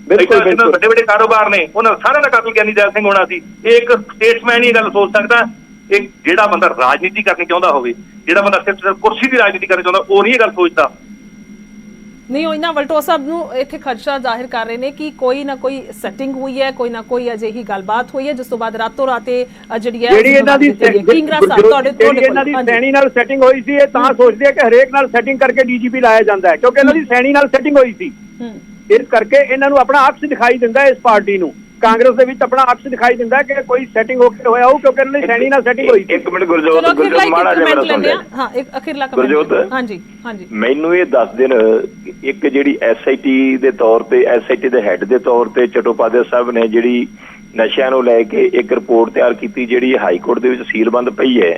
ਵੱਡੇ ਕਾਰੋਬਾਰ ਨੇ, ਉਹਨਾਂ ਸਾਰਿਆਂ ਦਾ ਕਾਤਲ ਗਿਆਨੀ ਦਇਆਲ ਸਿੰਘ ਹੋਣਾ ਸੀ। ਇਹ ਇੱਕ ਸਟੇਟਸਮੈਨ ਹੀ ਗੱਲ ਸੋਚ ਸਕਦਾ। ਇਹ ਜਿਹੜਾ ਬੰਦਾ ਰਾਜਨੀਤੀ ਕਰਨੀ ਚਾਹੁੰਦਾ ਹੋਵੇ, ਜਿਹੜਾ ਬੰਦਾ ਸਿਰਫ ਕੁਰਸੀ ਦੀ ਰਾਜਨੀਤੀ ਕਰਨੀ ਚਾਹੁੰਦਾ, ਉਹ ਨਹੀਂ ਇਹ ਗੱਲ ਸੋਚਦਾ। ਨਹੀਂ, ਉਹ ਇਹਨਾਂ ਵਲਟੋਆ ਸਾਹਿਬ ਨੂੰ ਇੱਥੇ ਖਦਸ਼ਾ ਜ਼ਾਹਿਰ ਕਰ ਰਹੇ ਨੇ ਕਿ ਕੋਈ ਨਾ ਕੋਈ ਸੈਟਿੰਗ ਹੋਈ ਹੈ, ਕੋਈ ਨਾ ਕੋਈ ਅਜਿਹੀ ਗੱਲਬਾਤ ਹੋਈ ਹੈ ਜਿਸ ਤੋਂ ਬਾਅਦ ਰਾਤੋਂ ਰਾਤੇ ਜਿਹੜੀ ਇਹਨਾਂ ਦੀ ਸੈਣੀ ਨਾਲ ਸੈਟਿੰਗ ਹੋਈ ਸੀ। ਇਹ ਤਾਂ ਸੋਚਦੇ ਆ ਕਿ ਹਰੇਕ ਨਾਲ ਸੈਟਿੰਗ ਕਰਕੇ DGP ਲਾਇਆ ਜਾਂਦਾ ਹੈ, ਕਿਉਂਕਿ ਇਹਨਾਂ ਦੀ ਸੈਣੀ ਨਾਲ ਸੈਟਿੰਗ ਹੋਈ ਸੀ। ਇਸ ਕਰਕੇ ਇਹਨਾਂ ਨੂੰ ਆਪਣਾ ਅਕਸ ਦਿਖਾਈ ਦਿੰਦਾ ਇਸ ਪਾਰਟੀ ਨੂੰ। ਕਾਂਗਰਸ ਦੇ ਵਿੱਚ ਆਪਣਾ ਅਕਸ ਦਿਖਾਈ ਦਿੰਦਾ ਕਿ ਕੋਈ ਸੈਟਿੰਗ ਹੋ ਕੇ ਹੋਇਆ ਹੋ, ਕਿਉਂਕਿ ਇਹਨਾਂ ਦੀ ਸੈਣੀ ਨਾਲ ਸੈਟਿੰਗ ਹੋਈ ਸੀ। ਇੱਕ ਮਿੰਟ ਗੁਰਜੋਤ, ਮਾੜਾ ਜਿਹਾ ਮੇਰਾ ਸੁਣ ਲਿਆ। ਹਾਂ, ਇੱਕ ਅਖੀਰਲਾ ਕਮੈਂਟ। ਗੁਰਜੋਤ, ਹਾਂਜੀ, ਮੈਨੂੰ ਇਹ ਦੱਸ ਦੇਣ, ਇੱਕ ਜਿਹੜੀ SIT ਦੇ ਤੌਰ ਤੇ, SIT ਦੇ ਹੈੱਡ ਦੇ ਤੌਰ ਤੇ ਚਟੋਪਾਧਿਆ ਸਾਹਿਬ ਨੇ ਜਿਹੜੀ ਨਸ਼ਿਆਂ ਨੂੰ ਲੈ ਕੇ ਇੱਕ ਰਿਪੋਰਟ ਤਿਆਰ ਕੀਤੀ, ਜਿਹੜੀ ਹਾਈ ਕੋਰਟ ਦੇ ਵਿੱਚ ਸੀਲਬੰਦ ਪਈ ਹੈ,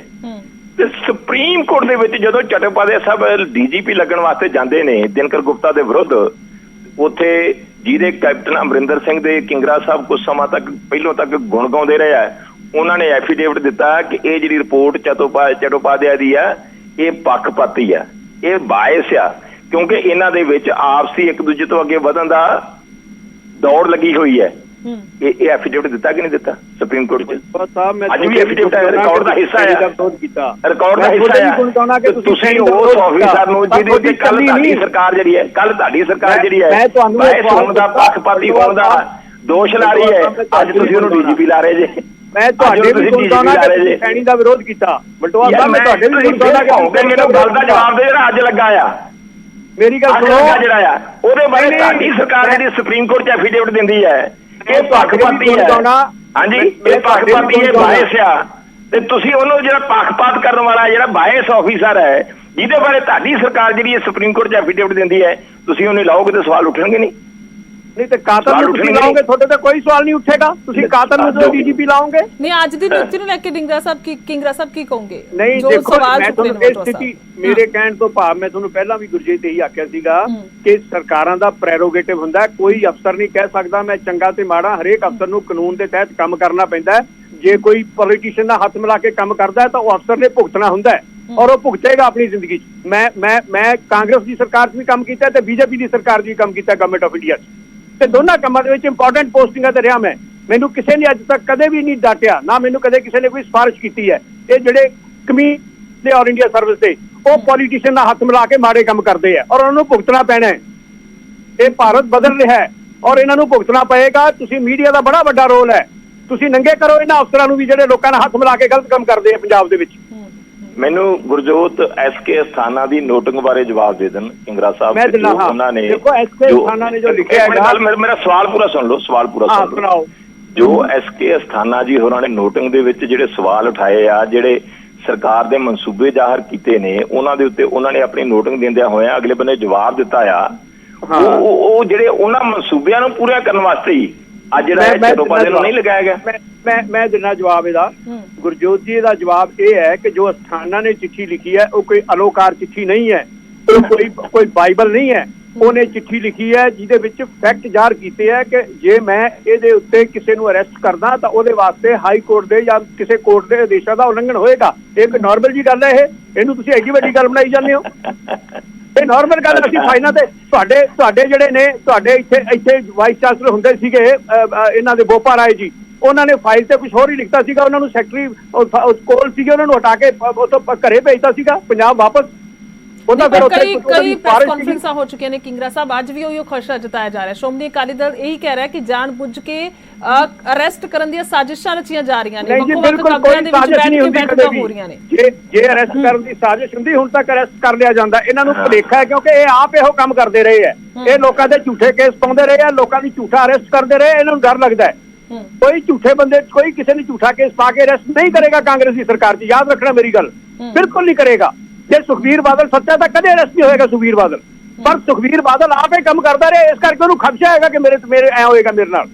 ਤੇ ਸੁਪਰੀਮ ਕੋਰਟ ਦੇ ਵਿੱਚ ਜਦੋਂ ਚਟੋਪਾਧਿਆ ਸਾਹਿਬ DGP ਲੱਗਣ ਵਾਸਤੇ ਜਾਂਦੇ ਨੇ ਦਿਨਕਰ ਗੁਪਤਾ ਦੇ ਵਿਰੁੱਧ, ਉੱਥੇ ਜਿਹਦੇ ਕੈਪਟਨ ਅਮਰਿੰਦਰ ਸਿੰਘ ਦੇ ਕਿੰਗਰਾ ਸਾਹਿਬ ਕੁਝ ਸਮਾਂ ਤੱਕ ਪਹਿਲੋਂ ਤੱਕ ਗੁਣ ਗਾਉਂਦੇ ਰਹੇ ਆ, ਉਹਨਾਂ ਨੇ ਐਫੀਡੇਵਿਟ ਦਿੱਤਾ ਕਿ ਇਹ ਜਿਹੜੀ ਰਿਪੋਰਟ ਚਟੋਪਾਧਿਆ ਦੀ ਆ, ਇਹ ਪੱਖਪਾਤੀ ਆ, ਇਹ ਬਾਇਸ ਆ, ਕਿਉਂਕਿ ਇਹਨਾਂ ਦੇ ਵਿੱਚ ਆਪਸੀ ਇੱਕ ਦੂਜੇ ਤੋਂ ਅੱਗੇ ਵਧਣ ਦਾ ਦੌੜ ਲੱਗੀ ਹੋਈ ਹੈ। ਇਹ ਐਫੀਡੇਵਿਟ ਦਿੱਤਾ ਕਿ ਨਹੀਂ ਦਿੱਤਾ ਸੁਪਰੀਮ ਕੋਰਟ ਚ? ਅੱਜ ਵੀ ਐਫੀਡੇਵਿਟ ਰਿਕਾਰਡ ਦਾ ਹਿੱਸਾ ਹੈ, ਰਿਕਾਰਡ ਦਾ ਹਿੱਸਾ ਹੈ। ਤੁਸੀਂ ਉਸ ਆਫੀਸਰ ਨੂੰ ਜਿਹਦੇ ਤੇ ਕੱਲ ਤੁਹਾਡੀ ਸਰਕਾਰ ਜਿਹੜੀ ਹੈ, ਬਾਇਸ ਹੋਣ ਦਾ, ਪੱਖਪਾਤੀ ਹੋਣ ਦਾ ਦੋਸ਼ ਲਾ ਰਹੀ ਹੈ, ਅੱਜ ਤੁਸੀਂ ਉਹਨੂੰ DGP ਲਾ ਰਹੇ ਜੇ। ਮੈਂ ਤੁਹਾਡੇ ਵੀ ਸੁਣਦਾ ਕਿ ਸੈਣੀ ਦਾ ਵਿਰੋਧ ਕੀਤਾ। ਬਲਟੋਆ ਸਾਹਿਬ, ਮੈਂ ਤੁਹਾਡੇ ਵੀ ਸੁਣਦਾ ਕਿ ਮੈਨੂੰ ਗੱਲ ਦਾ ਜਵਾਬ ਦੇ ਜਿਹੜਾ ਅੱਜ ਲੱਗਾ ਆ। ਮੇਰੀ ਗੱਲ ਸੁਣੋ, ਜਿਹੜਾ ਆ ਉਹਦੇ ਬਾਰੇ ਤੁਹਾਡੀ ਸਰਕਾਰ ਜਿਹੜੀ ਸੁਪਰੀਮ ਕੋਰਟ ਚ ਐਫੀਡੇਵਿਟ ਦਿੰਦੀ ਹੈ, ਇਹ ਪੱਖਪਾਤੀ ਹੈ। ਹਾਂਜੀ, ਇਹ ਪੱਖਪਾਤੀ ਹੈ, ਬਾਇਸ ਆ। ਤੇ ਤੁਸੀਂ ਉਹਨੂੰ ਜਿਹੜਾ ਪੱਖਪਾਤ ਕਰਨ ਵਾਲਾ ਜਿਹੜਾ ਬਾਇਸ ਆਫੀਸਰ ਹੈ, ਜਿਹਦੇ ਬਾਰੇ ਤੁਹਾਡੀ ਸਰਕਾਰ ਜਿਹੜੀ ਸੁਪਰੀਮ ਕੋਰਟ ਚ ਐਫੀਡੇਵਿਟ ਦਿੰਦੀ ਹੈ, ਤੁਸੀਂ ਉਹਨੂੰ ਲਾਓਗੇ ਤਾਂ ਸਵਾਲ ਉੱਠਣਗੇ ਨਹੀਂ। ਨਹੀਂ ਤੇ ਕਾਤਲ ਨੂੰ ਤੁਸੀਂ ਲਾਓਗੇ, ਤੁਹਾਡੇ ਤੇ ਕੋਈ ਸਵਾਲ ਨਹੀਂ ਉੱਠੇਗਾ। ਤੁਸੀਂ ਕਾਤਲ ਨੂੰ ਡੀਜੀਪੀ ਲਾਓਗੇ? ਨਹੀਂ, ਅੱਜ ਦੀ ਨਿਯੁਕਤੀ ਨੂੰ ਲੈ ਕੇ ਕਿੰਗਰਾ ਸਾਹਿਬ ਕੀ ਕਹੋਗੇ? ਨਹੀਂ ਦੇਖੋ, ਮੈਂ ਤੁਹਾਨੂੰ ਇਹ ਸਥਿਤੀ, ਮੇਰੇ ਕਹਿਣ ਤੋਂ ਭਾਵ, ਮੈਂ ਤੁਹਾਨੂੰ ਪਹਿਲਾਂ ਵੀ ਗੁਰਜੀਤ ਇਹੀ ਆਖਿਆ ਸੀਗਾ ਕਿ ਸਰਕਾਰਾਂ ਦਾ ਪ੍ਰੈਰੋਗੇਟਿਵ ਹੁੰਦਾ, ਕੋਈ ਅਫਸਰ ਨਹੀਂ ਕਹਿ ਸਕਦਾ ਮੈਂ ਚੰਗਾ ਤੇ ਮਾੜਾ। ਹਰੇਕ ਅਫਸਰ ਨੂੰ ਕਾਨੂੰਨ ਦੇ ਤਹਿਤ ਕੰਮ ਕਰਨਾ ਪੈਂਦਾ। ਜੇ ਕੋਈ ਪੋਲੀਟੀਸ਼ੀਅਨ ਦਾ ਹੱਥ ਮਿਲਾ ਕੇ ਕੰਮ ਕਰਦਾ ਤਾਂ ਉਹ ਅਫਸਰ ਨੇ ਭੁਗਤਣਾ ਹੁੰਦਾ ਔਰ ਉਹ ਭੁਗਤੇਗਾ ਆਪਣੀ ਜ਼ਿੰਦਗੀ 'ਚ। ਮੈਂ ਕਾਂਗਰਸ ਦੀ ਸਰਕਾਰ 'ਚ ਵੀ ਕੰਮ ਕੀਤਾ ਤੇ ਬੀਜੇਪੀ ਦੀ ਸਰਕਾਰ 'ਚ ਵੀ ਕੰਮ ਕੀਤਾ, ਗਵਰਨਮੈਂਟ ਆਫ ਇੰਡੀਆ 'ਚ, ਤੇ ਦੋਨਾਂ ਕੰਮਾਂ ਦੇ ਵਿੱਚ ਇੰਪੋਰਟੈਂਟ ਪੋਸਟਿੰਗਾਂ ਤੇ ਰਿਹਾ ਮੈਂ। ਮੈਨੂੰ ਕਿਸੇ ਨੇ ਅੱਜ ਤੱਕ ਕਦੇ ਵੀ ਨਹੀਂ ਡਾਂਟਿਆ, ਨਾ ਮੈਨੂੰ ਕਦੇ ਕਿਸੇ ਨੇ ਕੋਈ ਸਿਫਾਰਿਸ਼ ਕੀਤੀ ਹੈ। ਇਹ ਜਿਹੜੇ ਕਮੀ ਨੇ ਆਲ ਇੰਡੀਆ ਸਰਵਿਸ ਦੇ, ਉਹ ਪੋਲੀਟੀਸ਼ੀਅਨ ਦਾ ਹੱਥ ਮਿਲਾ ਕੇ ਮਾੜੇ ਕੰਮ ਕਰਦੇ ਆ ਔਰ ਉਹਨਾਂ ਨੂੰ ਭੁਗਤਣਾ ਪੈਣਾ ਹੈ। ਇਹ ਭਾਰਤ ਬਦਲ ਰਿਹਾ ਹੈ ਔਰ ਇਹਨਾਂ ਨੂੰ ਭੁਗਤਣਾ ਪਏਗਾ। ਤੁਸੀਂ ਮੀਡੀਆ ਦਾ ਬੜਾ ਵੱਡਾ ਰੋਲ ਹੈ, ਤੁਸੀਂ ਨੰਗੇ ਕਰੋ ਇਹਨਾਂ ਅਫਸਰਾਂ ਨੂੰ ਵੀ ਜਿਹੜੇ ਲੋਕਾਂ ਨਾਲ ਹੱਥ ਮਿਲਾ ਕੇ ਗਲਤ ਕੰਮ ਕਰਦੇ ਆ ਪੰਜਾਬ ਦੇ ਵਿੱਚ। ਮੈਨੂੰ ਗੁਰਜੋਤ ਐਸਕੇ ਅਸਥਾਨਾ ਦੀ ਨੋਟਿੰਗ ਬਾਰੇ ਜਵਾਬ ਦੇ ਦੇਣ ਕਿੰਗਰਾ ਸਾਹਿਬ। ਉਹਨਾਂ ਨੇ ਦੇਖੋ ਐਸਕੇ ਅਸਥਾਨਾ ਨੇ ਜੋ ਲਿਖਿਆ ਹੈ, ਮੇਰਾ ਸਵਾਲ ਪੂਰਾ ਸੁਣ ਲਓ, ਸਵਾਲ ਪੂਰਾ ਸੁਣ ਲਓ। ਜੋ ਐਸਕੇ ਅਸਥਾਨਾ ਜੀ ਹੋਰਾਂ ਨੇ ਨੋਟਿੰਗ ਦੇ ਵਿੱਚ ਜਿਹੜੇ ਸਵਾਲ ਉਠਾਏ ਆ, ਜਿਹੜੇ ਸਰਕਾਰ ਦੇ ਮਨਸੂਬੇ ਜ਼ਾਹਰ ਕੀਤੇ ਨੇ, ਉਹਨਾਂ ਦੇ ਉੱਤੇ ਉਹਨਾਂ ਨੇ ਆਪਣੀ ਨੋਟਿੰਗ ਦਿੰਦਿਆਂ ਹੋਇਆਂ ਅਗਲੇ ਬੰਨੇ ਜਵਾਬ ਦਿੱਤਾ ਆ। ਉਹ ਜਿਹੜੇ ਉਹਨਾਂ ਮਨਸੂਬਿਆਂ ਨੂੰ ਪੂਰਾ ਕਰਨ ਵਾਸਤੇ ਹੀ ਅੱਜ ਜਿਹੜਾ ਚਟੋਪਾਧਿਆਏ ਨੂੰ ਨਹੀਂ ਲਗਾਇਆ ਗਿਆ। ਮੈਂ ਦੇਣਾ ਜਵਾਬ ਇਹਦਾ। ਗੁਰਜੋਤ ਜੀ, ਇਹਦਾ ਜਵਾਬ ਇਹ ਹੈ ਕਿ ਜੋ ਅਸਥਾਨਾ ਨੇ ਚਿੱਠੀ ਲਿਖੀ ਹੈ ਉਹ ਕੋਈ ਅਲੋਕਾਰ ਚਿੱਠੀ ਨਹੀਂ ਹੈ, ਕੋਈ ਬਾਈਬਲ ਨਹੀਂ ਹੈ। ਉਹਨੇ ਚਿੱਠੀ ਲਿਖੀ ਹੈ ਜਿਹਦੇ ਵਿੱਚ ਫੈਕਟ ਜ਼ਾਹਰ ਕੀਤੇ ਹੈ ਕਿ ਜੇ ਮੈਂ ਇਹਦੇ ਉੱਤੇ ਕਿਸੇ ਨੂੰ ਅਰੈਸਟ ਕਰਦਾ ਤਾਂ ਉਹਦੇ ਵਾਸਤੇ ਹਾਈ ਕੋਰਟ ਦੇ ਜਾਂ ਕਿਸੇ ਕੋਰਟ ਦੇ ਆਦੇਸ਼ਾਂ ਦਾ ਉਲੰਘਣ ਹੋਏਗਾ। ਇਹ ਇੱਕ ਨਾਰਮਲ ਜੀ ਗੱਲ ਹੈ। ਇਹਨੂੰ ਤੁਸੀਂ ਐਡੀ ਵੱਡੀ ਗੱਲ ਬਣਾਈ ਜਾਂਦੇ ਹੋ। ਇਹ ਨਾਰਮਲ ਗੱਲ। ਅਸੀਂ ਫਾਈਲਾਂ ਤੇ ਤੁਹਾਡੇ ਜਿਹੜੇ ਨੇ, ਤੁਹਾਡੇ ਇੱਥੇ ਵਾਈਸ ਚਾਂਸਲਰ ਹੁੰਦੇ ਸੀਗੇ ਇਹਨਾਂ ਦੇ ਗੋਪਾ ਰਾਏ ਜੀ, ਉਹਨਾਂ ਨੇ ਫਾਈਲ ਤੇ ਕੁਝ ਹੋਰ ਹੀ ਲਿਖਤਾ ਸੀਗਾ। ਉਹਨਾਂ ਨੂੰ ਸੈਕਟਰੀ ਕੋਲ ਸੀਗੇ, ਉਹਨਾਂ ਨੂੰ ਹਟਾ ਕੇ ਉੱਥੋਂ ਘਰੇ ਭੇਜਤਾ ਸੀਗਾ ਪੰਜਾਬ ਵਾਪਸ। ਕਈ ਪ੍ਰੈਸ ਕਾਨਫਰੰਸਾਂ ਹੋ ਚੁੱਕੀਆਂ ਨੇ ਕਿੰਗਰਾ ਸਾਹਿਬ, ਅੱਜ ਵੀ ਉਹੀ ਖਦਸ਼ਾ ਜਤਾਇਆ ਜਾ ਰਿਹਾ। ਸ਼੍ਰੋਮਣੀ ਅਕਾਲੀ ਦਲ ਇਹੀ ਕਹਿ ਰਿਹਾ ਕਿ ਜਾਣ ਬੁੱਝ ਕੇ ਅਰੈਸਟ ਕਰਨ ਦੀਆਂ ਸਾਜ਼ਿਸ਼ਾਂ ਰਚੀਆਂ ਜਾ ਰਹੀਆਂ ਨੇ, ਵੱਖ-ਵੱਖ ਕਮਰਿਆਂ ਦੇ ਵਿੱਚ ਬੈਠ ਕੇ ਬੈਠਕਾਂ ਹੋ ਰਹੀਆਂ ਨੇ। ਜੇ ਅਰੈਸਟ ਕਰਨ ਦੀ ਸਾਜ਼ਿਸ਼ ਹੁੰਦੀ ਹੁਣ ਤੱਕ ਅਰੈਸਟ ਕਰ ਲਿਆ ਜਾਂਦਾ। ਇਹਨਾਂ ਨੂੰ ਭੁਲੇਖਾ ਹੈ ਕਿਉਂਕਿ ਇਹ ਆਪ ਇਹੋ ਕੰਮ ਕਰਦੇ ਰਹੇ ਹੈ। ਇਹ ਲੋਕਾਂ ਦੇ ਝੂਠੇ ਕੇਸ ਪਾਉਂਦੇ ਰਹੇ ਆ, ਲੋਕਾਂ ਦੀ ਝੂਠਾ ਅਰੈਸਟ ਕਰਦੇ ਰਹੇ। ਇਹਨਾਂ ਨੂੰ ਡਰ ਲੱਗਦਾ ਹੈ ਕੋਈ ਝੂਠੇ ਬੰਦੇ, ਕੋਈ ਕਿਸੇ ਨੇ ਝੂਠਾ ਕੇਸ ਪਾ ਕੇ ਅਰੈਸਟ ਨਹੀਂ ਕਰੇਗਾ ਕਾਂਗਰਸ ਦੀ ਸਰਕਾਰ 'ਚ। ਯਾਦ ਰੱਖਣਾ ਮੇਰੀ ਗੱਲ, ਬਿਲਕੁਲ ਨਹੀਂ ਕਰੇਗਾ। ਜੇ ਸੁਖਬੀਰ ਬਾਦਲ ਸੱਚਾ ਤਾਂ ਕਦੇ ਅਰੈਸਟ ਨਹੀਂ ਹੋਏਗਾ ਸੁਖਬੀਰ ਬਾਦਲ, ਪਰ ਸੁਖਬੀਰ ਬਾਦਲ ਆਪ ਹੀ ਕੰਮ ਕਰਦਾ ਰਿਹਾ, ਇਸ ਕਰਕੇ ਉਹਨੂੰ ਖਦਸ਼ਾ ਹੈਗਾ ਕਿ ਮੇਰੇ ਐ ਹੋਏਗਾ ਮੇਰੇ ਨਾਲ।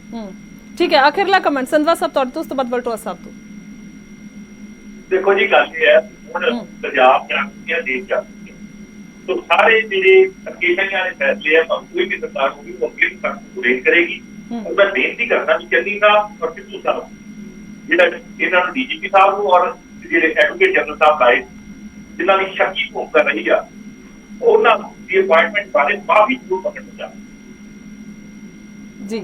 ਠੀਕ ਹੈ, ਆਖਿਰਲਾ ਕਮੈਂਟ ਸੰਧਵਾ ਸਾਹਿਬ ਤੁਹਾਡੇ ਤੋਂ, ਉਸ ਤੋਂ ਬਾਅਦ ਬਲਟੋਆ ਸਾਹਿਬ ਤੋਂ। ਦੇਖੋ ਜੀ, ਗੱਲ ਇਹ ਹੈ ਹੁਣ ਪੰਜਾਬ ਜਾਂ ਦੇਸ਼ ਜਾ तो सारे ਜਿਹੜੇ ਐਪਲੀਕੇਸ਼ਨ ਵਾਲੇ ਫੈਸਲੇ ਆ ਕੋਈ ਵੀ ਸਰਕਾਰ ਹੋਗੀ ਉਹ ਅਪੀਲ ਕਰ ਕਰੇਗੀ। और मैं बेनती करना भी चाहूँगा और सिद्धू साहब जिन्होंने DGP साहब को और जो एडवोकेट जनरल साहब लाए जिन्होंने शक्की भूमिका रही है उन्होंने अपॉइंटमेंट बारे माफी जरूर पकड़ना चाहिए। जी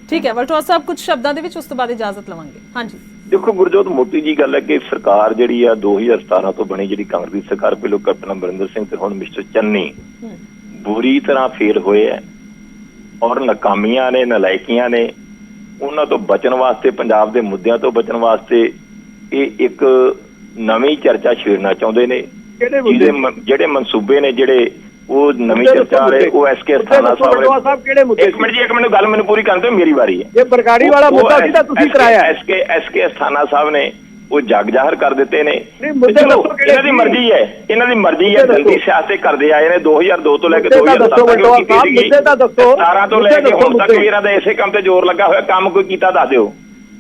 ठीक है, वलटोआ साहब कुछ शब्दों ਦੇ ਵਿੱਚ ਉਸ ਤੋਂ ਬਾਅਦ ਇਜਾਜ਼ਤ ਲਵਾਂਗੇ। ਹਾਂਜੀ ਦੇਖੋ ਗੁਰਜੋਤ, ਮੋਟੀ ਜੀ ਗੱਲ ਹੈ ਕਿ ਸਰਕਾਰ ਜਿਹੜੀ ਆ 2017 ਤੋਂ ਬਣੀ ਜਿਹੜੀ ਕਾਂਗਰਸ ਦੀ ਸਰਕਾਰ, ਪਹਿਲੋਂ ਕੈਪਟਨ ਅਮਰਿੰਦਰ ਸਿੰਘ ਤੇ ਹੁਣ ਮਿਸਟਰ ਚੰਨੀ ਬੁਰੀ ਤਰ੍ਹਾਂ ਫੇਲ ਹੋਏ ਹੈ ਔਰ ਨਾਕਾਮੀਆਂ ਨੇ, ਨਲਾਇਕੀਆਂ ਨੇ। ਉਹਨਾਂ ਤੋਂ ਬਚਣ ਵਾਸਤੇ, ਪੰਜਾਬ ਦੇ ਮੁੱਦਿਆਂ ਤੋਂ ਬਚਣ ਵਾਸਤੇ ਇਹ ਇੱਕ ਨਵੀਂ ਚਰਚਾ ਛੇੜਨਾ ਚਾਹੁੰਦੇ ਨੇ। ਜਿਹੜੇ ਮਨਸੂਬੇ ਨੇ, ਜਿਹੜੇ ਉਹ ਨਵੀਂ ਚਰਚਾ ਆ ਰਹੇ, ਉਹ ਐਸਕੇ ਅਸਥਾਨਾ ਸਾਹਿਬ। ਇੱਕ ਮਿੰਟ ਜੀ, ਇੱਕ ਮਿੰਟ ਗੱਲ ਮੈਨੂੰ ਪੂਰੀ ਕਰਨ ਦਿਓ, ਮੇਰੀ ਵਾਰੀ ਹੈ। ਇਹ ਬਰਗਾੜੀ ਵਾਲਾ ਮੁੱਦਾ ਸੀ ਤਾਂ ਤੁਸੀਂ ਕਰਾਇਆ। ਐਸਕੇ ਅਸਥਾਨਾ ਸਾਹਿਬ ਨੇ ਉਹ ਜੱਗ ਜ਼ਾਹਰ ਕਰ ਦਿੱਤੇ ਨੇ। ਇਹਨਾਂ ਦੀ ਮਰਜ਼ੀ ਹੈ, ਇਹਨਾਂ ਦੀ ਮਰਜ਼ੀ ਹੈ। ਜਲਦੀ ਸਿਆਸਤ ਕਰਦੇ ਆਏ ਨੇ 2002 ਤੋਂ ਲੈ ਕੇ 2017 ਤੋਂ ਲੈ ਕੇ ਹੁਣ ਤੱਕ ਵੀ ਇਹਨਾਂ ਦਾ ਇਸੇ ਕੰਮ ਤੇ ਜ਼ੋਰ ਲੱਗਾ ਹੋਇਆ। ਕੰਮ ਕੋਈ ਕੀਤਾ ਦੱਸ ਦਿਓ।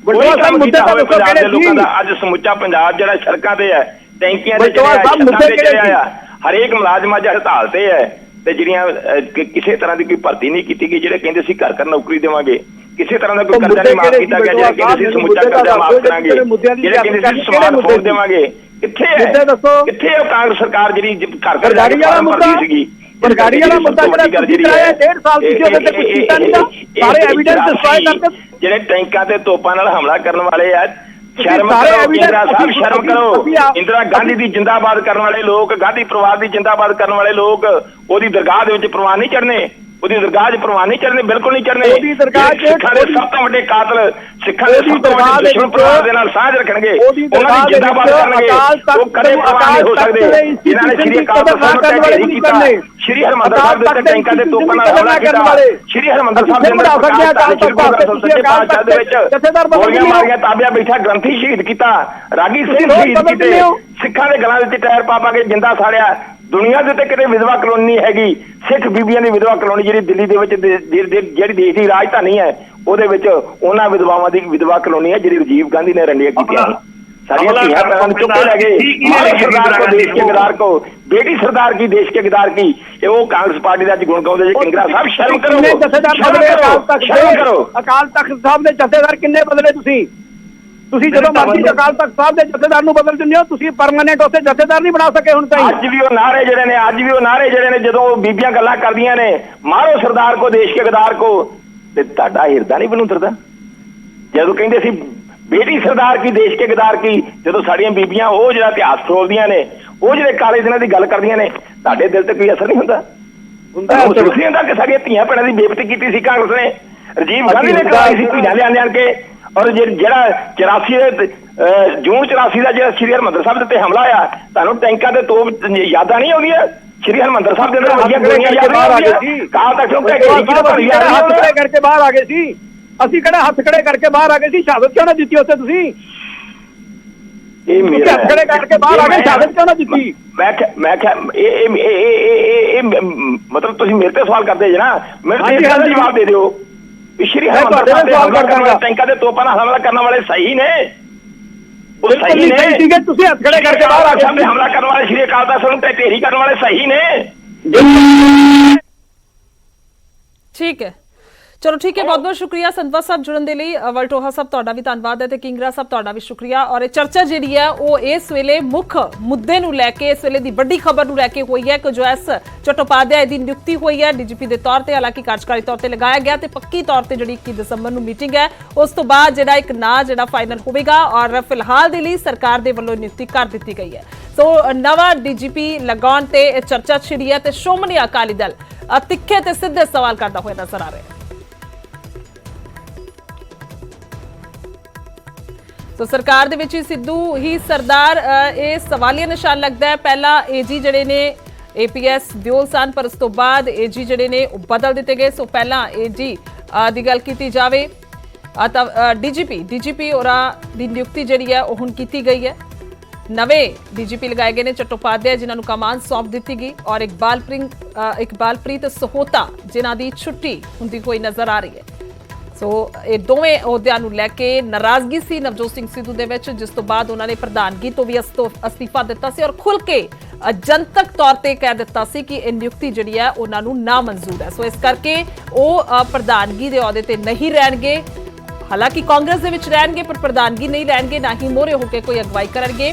ਪੰਜਾਬ ਦੇ ਲੋਕਾਂ ਦਾ ਅੱਜ ਸਮੁੱਚਾ ਪੰਜਾਬ ਜਿਹੜਾ ਸੜਕਾਂ ਤੇ ਹੈ, ਟੈਂਕੀਆਂ ਤੇ ਚੜਿਆ, ਹਰੇਕ ਮੁਲਾਜ਼ਮ ਅੱਜ ਹੜਤਾਲ ਤੇ ਹੈ ਤੇ ਜਿਹੜੀਆਂ ਕਿਸੇ ਤਰ੍ਹਾਂ ਦੀ ਕੋਈ ਭਰਤੀ ਨਹੀਂ ਕੀਤੀ ਗਈ। ਜਿਹੜੇ ਕਹਿੰਦੇ ਸੀ ਘਰ ਘਰ ਨੌਕਰੀ ਦੇਵਾਂਗੇ, ਕਿਸੇ ਤਰ੍ਹਾਂ ਦਾ ਕੋਈ ਕਰਜ਼ਾ ਨਹੀਂ ਮਾਫ ਕੀਤਾ ਗਿਆ। ਜਿਹੜੇ ਕਹਿੰਦੇ ਸੀ ਸਮੁੱਚਾ ਕਰਜ਼ਾ ਮਾਫ ਕਰਾਂਗੇ, ਜਿਹੜੇ ਕਹਿੰਦੇ ਸੀ ਸਮਾਰਟਫੋਨ ਦੇਵਾਂਗੇ, ਕਿੱਥੇ ਹੈ? ਕਿੱਥੇ ਹੈ ਕਾਂਗਰਸ ਸਰਕਾਰ ਜਿਹੜੀ ਘਰ ਘਰ ਜਾ ਕੇ ਫਾਰਮ ਭਰਦੀ ਸੀਗੀ? ਬਰਗਾੜੀ ਵਾਲਾ ਮੁੱਦਾ ਜਿਹੜਾ ਤੁਸੀਂ ਕਰਾਇਆ 1.5 ਸਾਲ ਤੁਸੀਂ ਉਹਦੇ ਤੇ ਕੁਝ ਕੀਤਾ ਨਹੀਂ ਨਾ। ਸਾਰੇ ਐਵੀਡੈਂਸ ਡਿਸਟਰੋਏ ਕਰਕੇ ਜਿਹੜੇ ਟੈਂਕਾਂ ਤੇ ਤੋਪਾਂ ਨਾਲ ਹਮਲਾ ਕਰਨ ਵਾਲੇ ਆ, ਸ਼ਰਮ ਕਰੋ ਇੰਦਰਾ ਸਾਹਿਬ, ਸ਼ਰਮ ਕਰੋ। ਇੰਦਰਾ ਗਾਂਧੀ ਦੀ ਜਿੰਦਾਬਾਦ ਕਰਨ ਵਾਲੇ ਲੋਕ, ਗਾਂਧੀ ਪਰਿਵਾਰ ਦੀ ਜਿੰਦਾਬਾਦ ਕਰਨ ਵਾਲੇ ਲੋਕ ਉਹਦੀ ਦਰਗਾਹ ਦੇ ਵਿੱਚ ਪ੍ਰਵਾਨ ਨਹੀਂ ਚੜ੍ਹਨੇ, ਉਹਦੀ ਦਰਗਾਹ 'ਚ ਪ੍ਰਵਾਨ ਨਹੀਂ ਚੜ੍ਹਨੇ, ਬਿਲਕੁਲ ਨਹੀਂ ਚੜ੍ਹਨੇ। ਸਿੱਖਾਂ ਦੇ ਸਭ ਤੋਂ ਵੱਡੇ ਕਾਤਲ, ਸਿੱਖਾਂ ਦੇ ਸਭ ਤੋਂ ਵੱਡੇ ਦੁਸ਼ਮਣ ਪਰਿਵਾਰ ਦੇ ਨਾਲ ਸਾਂਝ ਰੱਖਣਗੇ, ਉਹਨਾਂ ਦੀ ਜਿੰਦਾਬਾਦ ਕਰਨਗੇ। ਉਹ ਕਦੇ ਪ੍ਰਵਾਨ ਨਹੀਂ ਹੋ ਸਕਦੇ। ਇਹਨਾਂ ਨੇ ਸ਼੍ਰੀ ਅਕਾਲ ਤਖਤ ਸਾਹਿਬ ਤੇ ਢੇਰੀ ਕੀਤਾ, ਸ਼੍ਰੀ ਹਰਿਮੰਦਰ ਸਾਹਿਬ ਦੇ ਟੈਂਕਾਂ ਦੇ ਤੋਪਾਂ ਨਾਲ ਹਮਲਾ ਕੀਤਾ, ਸ਼੍ਰੀ ਹਰਿਮੰਦਰ ਸਾਹਿਬ ਦੇ ਅੰਦਰ ਸੱਚੇ ਪਾਤਸ਼ਾਹ ਦੇ ਵਿੱਚ ਗੋਲੀਆਂ ਮਾਰੀਆਂ, ਤਾਬਿਆ ਬੈਠਾ ਗ੍ਰੰਥੀ ਸ਼ਹੀਦ ਕੀਤਾ, ਰਾਗੀ ਸਿੰਘ ਸ਼ਹੀਦ ਕੀਤੇ, ਸਿੱਖਾਂ ਦੇ ਗਲਾਂ ਵਿੱਚ ਟਾਇਰ ਪਾ ਪਾ ਕੇ ਜਿੰਦਾ ਸਾੜਿਆ। ਦੁਨੀਆ ਦੇ ਉੱਤੇ ਕਿਤੇ ਵਿਧਵਾ ਕਲੋਨੀ ਨਹੀਂ ਹੈਗੀ। ਸਿੱਖ ਬੀਬੀਆਂ ਦੀ ਵਿਧਵਾ ਕਲੋਨੀ ਜਿਹੜੀ ਦਿੱਲੀ ਦੇ ਵਿੱਚ ਜਿਹੜੀ ਦੇਸ਼ ਦੀ ਰਾਜਧਾਨੀ ਹੈ ਉਹਦੇ ਵਿੱਚ ਉਹਨਾਂ ਵਿਧਵਾਵਾਂ ਦੀ ਵਿਧਵਾ ਕਲੋਨੀ ਹੈ ਜਿਹੜੀ ਰਾਜੀਵ ਗਾਂਧੀ ਨੇ ਰੰਡੀਆਂ ਕੀਤੀਆਂ ਸੀ। साड़ियाँ धीयां बहन चुप के लगे, सरदार को देश के गदार को, बेटी सरदार की देश के गदार की, ये वो कांग्रेस पार्टी का गुण गाउंदे किंगरा साहब शर्म करो, शर्म करो। अकाल तख्त साहब ने जथेदार किन्ने बदले ਤੁਸੀਂ ਜਦੋਂ ਮਰਜ਼ੀ ਅਕਾਲ ਤਖਤ ਸਾਹਿਬ ਦੇ ਜਥੇਦਾਰ ਨੂੰ ਬਦਲ ਦਿੰਦੇ ਹੋ, ਤੁਸੀਂ ਪਰਮਾਨੈਂਟ ਉੱਥੇ ਜਥੇਦਾਰ ਨਹੀਂ ਬਣਾ ਸਕੇ ਹੁਣ ਤਾਈਂ। ਅੱਜ ਵੀ ਉਹ ਨਾਰੇ ਜਿਹੜੇ ਨੇ ਜਦੋਂ ਬੀਬੀਆਂ ਗੱਲਾਂ ਕਰਦੀਆਂ ਨੇ ਮਾਰੋ ਸਰਦਾਰ ਕੋ ਦੇਸ਼ ਕੇ ਗਦਾਰ ਕੋ, ਤੇ ਤੁਹਾਡਾ ਹਿਰਦਾ ਨਹੀਂ ਬਨੂਤਰਦਾ ਜਦੋਂ ਕਹਿੰਦੇ ਸੀ ਬੇਟੀ ਸਰਦਾਰ ਕੀ ਦੇਸ਼ ਕੇ ਗਦਾਰ ਕੀ। ਜਦੋਂ ਸਾਡੀਆਂ ਬੀਬੀਆਂ ਉਹ ਜਿਹੜਾ ਇਤਿਹਾਸ ਫਰੋਲਦੀਆਂ ਨੇ, ਉਹ ਜਿਹੜੇ ਕਾਲੇ ਦਿਨਾਂ ਦੀ ਗੱਲ ਕਰਦੀਆਂ ਨੇ, ਤੁਹਾਡੇ ਦਿਲ ਤੇ ਕੋਈ ਅਸਰ ਨਹੀਂ ਹੁੰਦਾ? ਮਹਿਸੂਸ ਨਹੀਂ ਹੁੰਦਾ ਕਿ ਸਾਡੀਆਂ ਧੀਆਂ ਭੈਣਾਂ ਦੀ ਬੇਇੱਜ਼ਤੀ ਕੀਤੀ ਸੀ ਕਾਂਗਰਸ ਨੇ, ਰਾਜੀਵ ਗਾਂਧੀ ਨੇ ਕਰਾਈ ਸੀ ਧੀਆਂ ਲਿਆਣ ਕੇ। ਔਰ ਜਿਹੜਾ 84 ਜੂਨ 84 ਦਾ ਜਿਹੜਾ ਸ਼੍ਰੀ ਹਰਿਮੰਦਰ ਸਾਹਿਬ ਦੇ ਉੱਤੇ ਹਮਲਾ ਆਇਆ, ਤੁਹਾਨੂੰ ਟੈਂਕਾਂ ਤੇ ਤੋਪ ਯਾਦਾਂ ਨਹੀਂ ਆਉਂਦੀਆਂ? ਸ਼੍ਰੀ ਹਰਿਮੰਦਰ ਸਾਹਿਬ ਦੇ ਅੰਦਰ ਵੱਡੀਆਂ ਗੋਲੀਆਂ ਯਾਦ ਨਹੀਂ ਆਉਂਦੀਆਂ? ਕਾਲ ਤੱਕ ਕਿਉਂ ਕਹਿ ਕੇ ਕਰਕੇ ਬਾਹਰ ਆ ਗਏ ਸੀ? ਅਸੀਂ ਕਿਹੜਾ ਹੱਥ ਖੜੇ ਕਰਕੇ ਬਾਹਰ ਆ ਗਏ ਸੀ? ਸ਼ਹਾਦਤ ਕਿਉਂ ਨਾ ਦਿੱਤੀ ਉੱਥੇ ਤੁਸੀਂ? ਇਹ ਮੇਰਾ ਹੱਥ ਖੜੇ ਕਰਕੇ ਬਾਹਰ ਆ ਗਏ, ਸ਼ਹਾਦਤ ਕਿਉਂ ਨਾ ਦਿੱਤੀ? ਮੈਂ ਕਿਹਾ ਇਹ ਮਤਲਬ ਤੁਸੀਂ ਮੇਰੇ ਤੇ ਸਵਾਲ ਕਰਦੇ ਜੇ ਨਾ, ਮੇਰੇ ਤੇ ਜਵਾਬ ਦੇ ਦਿਓ। ਸ਼੍ਰੀ ਹਰਿਮੰਦਰ ਸਾਹਿਬ ਦੇ ਟੈਂਕਾਂ ਦੇ ਤੋਪਾਂ ਨਾਲ ਹਮਲਾ ਕਰਨ ਵਾਲੇ ਸਹੀ ਨੇ? ਉਹ ਸਹੀ ਨੇ? ਤੁਸੀਂ ਹੱਥ ਖੜੇ ਕਰਕੇ ਬਾਹਰ ਆ ਕੇ ਹਮਲਾ ਕਰਨ ਵਾਲੇ ਸ਼੍ਰੀ ਅਕਾਲ ਤਖਤ ਨੂੰ ਢੇਰੀ ਕਰਨ ਵਾਲੇ ਸਹੀ ਨੇ? ਠੀਕ ਹੈ, ਚਲੋ ਠੀਕ ਹੈ, ਬਹੁਤ ਬਹੁਤ ਸ਼ੁਕਰੀਆ ਸੰਧਵਾ ਸਾਹਿਬ ਜੁੜਨ ਦੇ ਲਈ। ਵਲਟੋਹਾ ਸਾਹਿਬ ਤੁਹਾਡਾ ਵੀ ਧੰਨਵਾਦ ਹੈ ਤੇ ਕਿੰਗਰਾ ਸਾਹਿਬ ਤੁਹਾਡਾ ਵੀ ਸ਼ੁਕਰੀਆ। ਔਰ ਇਹ ਚਰਚਾ ਜਿਹੜੀ ਹੈ ਉਹ ਇਸ ਵੇਲੇ ਮੁੱਖ ਮੁੱਦੇ ਨੂੰ ਲੈ ਕੇ, ਇਸ ਵੇਲੇ ਦੀ ਵੱਡੀ ਖਬਰ ਨੂੰ ਲੈ ਕੇ ਹੋਈ ਹੈ ਕਿ ਜੋ ਐਸ ਚਟੋਪਾਧਿਆਏ ਦੀ ਨਿਯੁਕਤੀ ਹੋਈ ਹੈ ਡੀਜੀਪੀ ਦੇ ਤੌਰ ਤੇ, ਹਾਲਾਂਕਿ ਕਾਰਜਕਾਰੀ ਤੌਰ ਤੇ ਲਗਾਇਆ ਗਿਆ ਤੇ ਪੱਕੀ ਤੌਰ ਤੇ ਜਿਹੜੀ 21 ਦਸੰਬਰ ਨੂੰ ਮੀਟਿੰਗ ਹੈ ਉਸ ਤੋਂ ਬਾਅਦ ਜਿਹੜਾ ਇੱਕ ਨਾਂ ਜਿਹੜਾ ਫਾਈਨਲ ਹੋਵੇਗਾ। ਔਰ ਫਿਲਹਾਲ ਦੇ ਲਈ ਸਰਕਾਰ ਦੇ ਵੱਲੋਂ ਨਿਯੁਕਤੀ ਕਰ ਦਿੱਤੀ ਗਈ ਹੈ। ਸੋ ਨਵਾਂ ਡੀਜੀਪੀ ਲਗਾਉਣ ਤੇ ਇਹ ਚਰਚਾ ਛਿੜੀ ਹੈ ਤੇ ਸ਼੍ਰੋਮਣੀ ਅਕਾਲੀ ਦਲ ਤਿੱਖੇ ਤੇ ਸਿੱਧੇ ਸਵਾਲ ਕਰਦਾ ਹੋਇਆ ਨਜ਼ਰ ਆ ਰਿਹਾ ਹੈ। तो सरकार दे विच सिद्धू ही सरदार ये सवालिया निशान लगता है। पहला एजी जड़े ने APS दियोल सन, पर उस तो बाद एजी जड़े ने बदल दिते गए। सो पहला एजी दी गल कीती जावे तां डीजीपी होरां दी नियुक्ति जिहड़ी है वो हुण कीती गई है। नवें डीजीपी लगाए गए ने चट्टोपाध्याय जिन्हां नूं कमान सौंप दित्ती गई, और इकबालप्रीत सहोता जिन्हां दी छुट्टी हुंदी होई नज़र आ रही है। सो ये दोवें अहुदियां नूं लैके नाराजगी सी नवजोत सिंह सिद्धू दे विच, जिस तो बाद उन्होंने प्रधानगी तो भी अस्तीफा दिता सी और खुल के जनतक तौर ते कह दिता सी कि ये नियुक्ति जिहड़ी है उन्हां नूं ना मंजूर है। सो इस करके वो प्रधानगी दे अहुदे ते नहीं रहणगे। हालांकि कांग्रेस दे विच रहणगे पर प्रधानगी नहीं लैणगे, ना ही मोहरे होकर कोई अगवाई करनगे,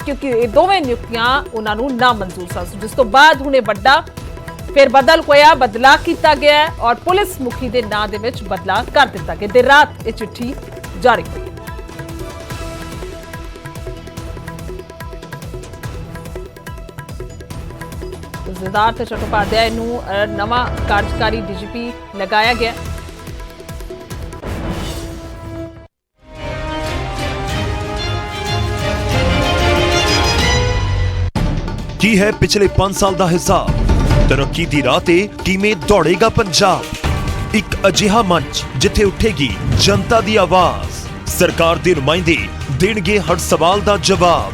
क्योंकि ये दोवें नियुक्तियां उन्हां नूं ना मंजूर सन। जिस तो बाद हुणे वड्डा फिर बदल होया, बदलाव किया गया और पुलिस मुखी के नाम के बदलाव कर दिता गया। देर रात ये चिट्ठी जारी हुई। सिद्धार्थ चट्टोपाध्याय नूं नवा कार्यकारी डीजीपी लगाया गया। ਕੀ ਹੈ ਪਿਛਲੇ 5 ਸਾਲ ਦਾ ਹਿਸਾਬ? ਤਰੱਕੀ ਦੀ ਰਾਹ ਤੇ ਕਿਵੇਂ ਦੌੜੇਗਾ ਪੰਜਾਬ? ਇੱਕ ਅਜਿਹਾ ਮੰਚ ਜਿੱਥੇ ਉੱਠੇਗੀ ਜਨਤਾ ਦੀ ਆਵਾਜ਼। ਸਰਕਾਰ ਦੇ ਨੁਮਾਇੰਦੇ ਦੇਣਗੇ ਹਰ ਸਵਾਲ ਦਾ ਜਵਾਬ।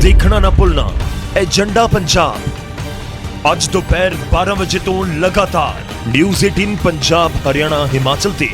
ਦੇਖਣਾ ਨਾ ਭੁੱਲਣਾ ਏਜੰਡਾ ਪੰਜਾਬ। ਅੱਜ ਦੁਪਹਿਰ 12 ਵਜੇ ਤੋਂ ਲਗਾਤਾਰ ਨਿਊਜ਼ 18 ਪੰਜਾਬ, ਹਰਿਆਣਾ, ਹਿਮਾਚਲ ਤੇ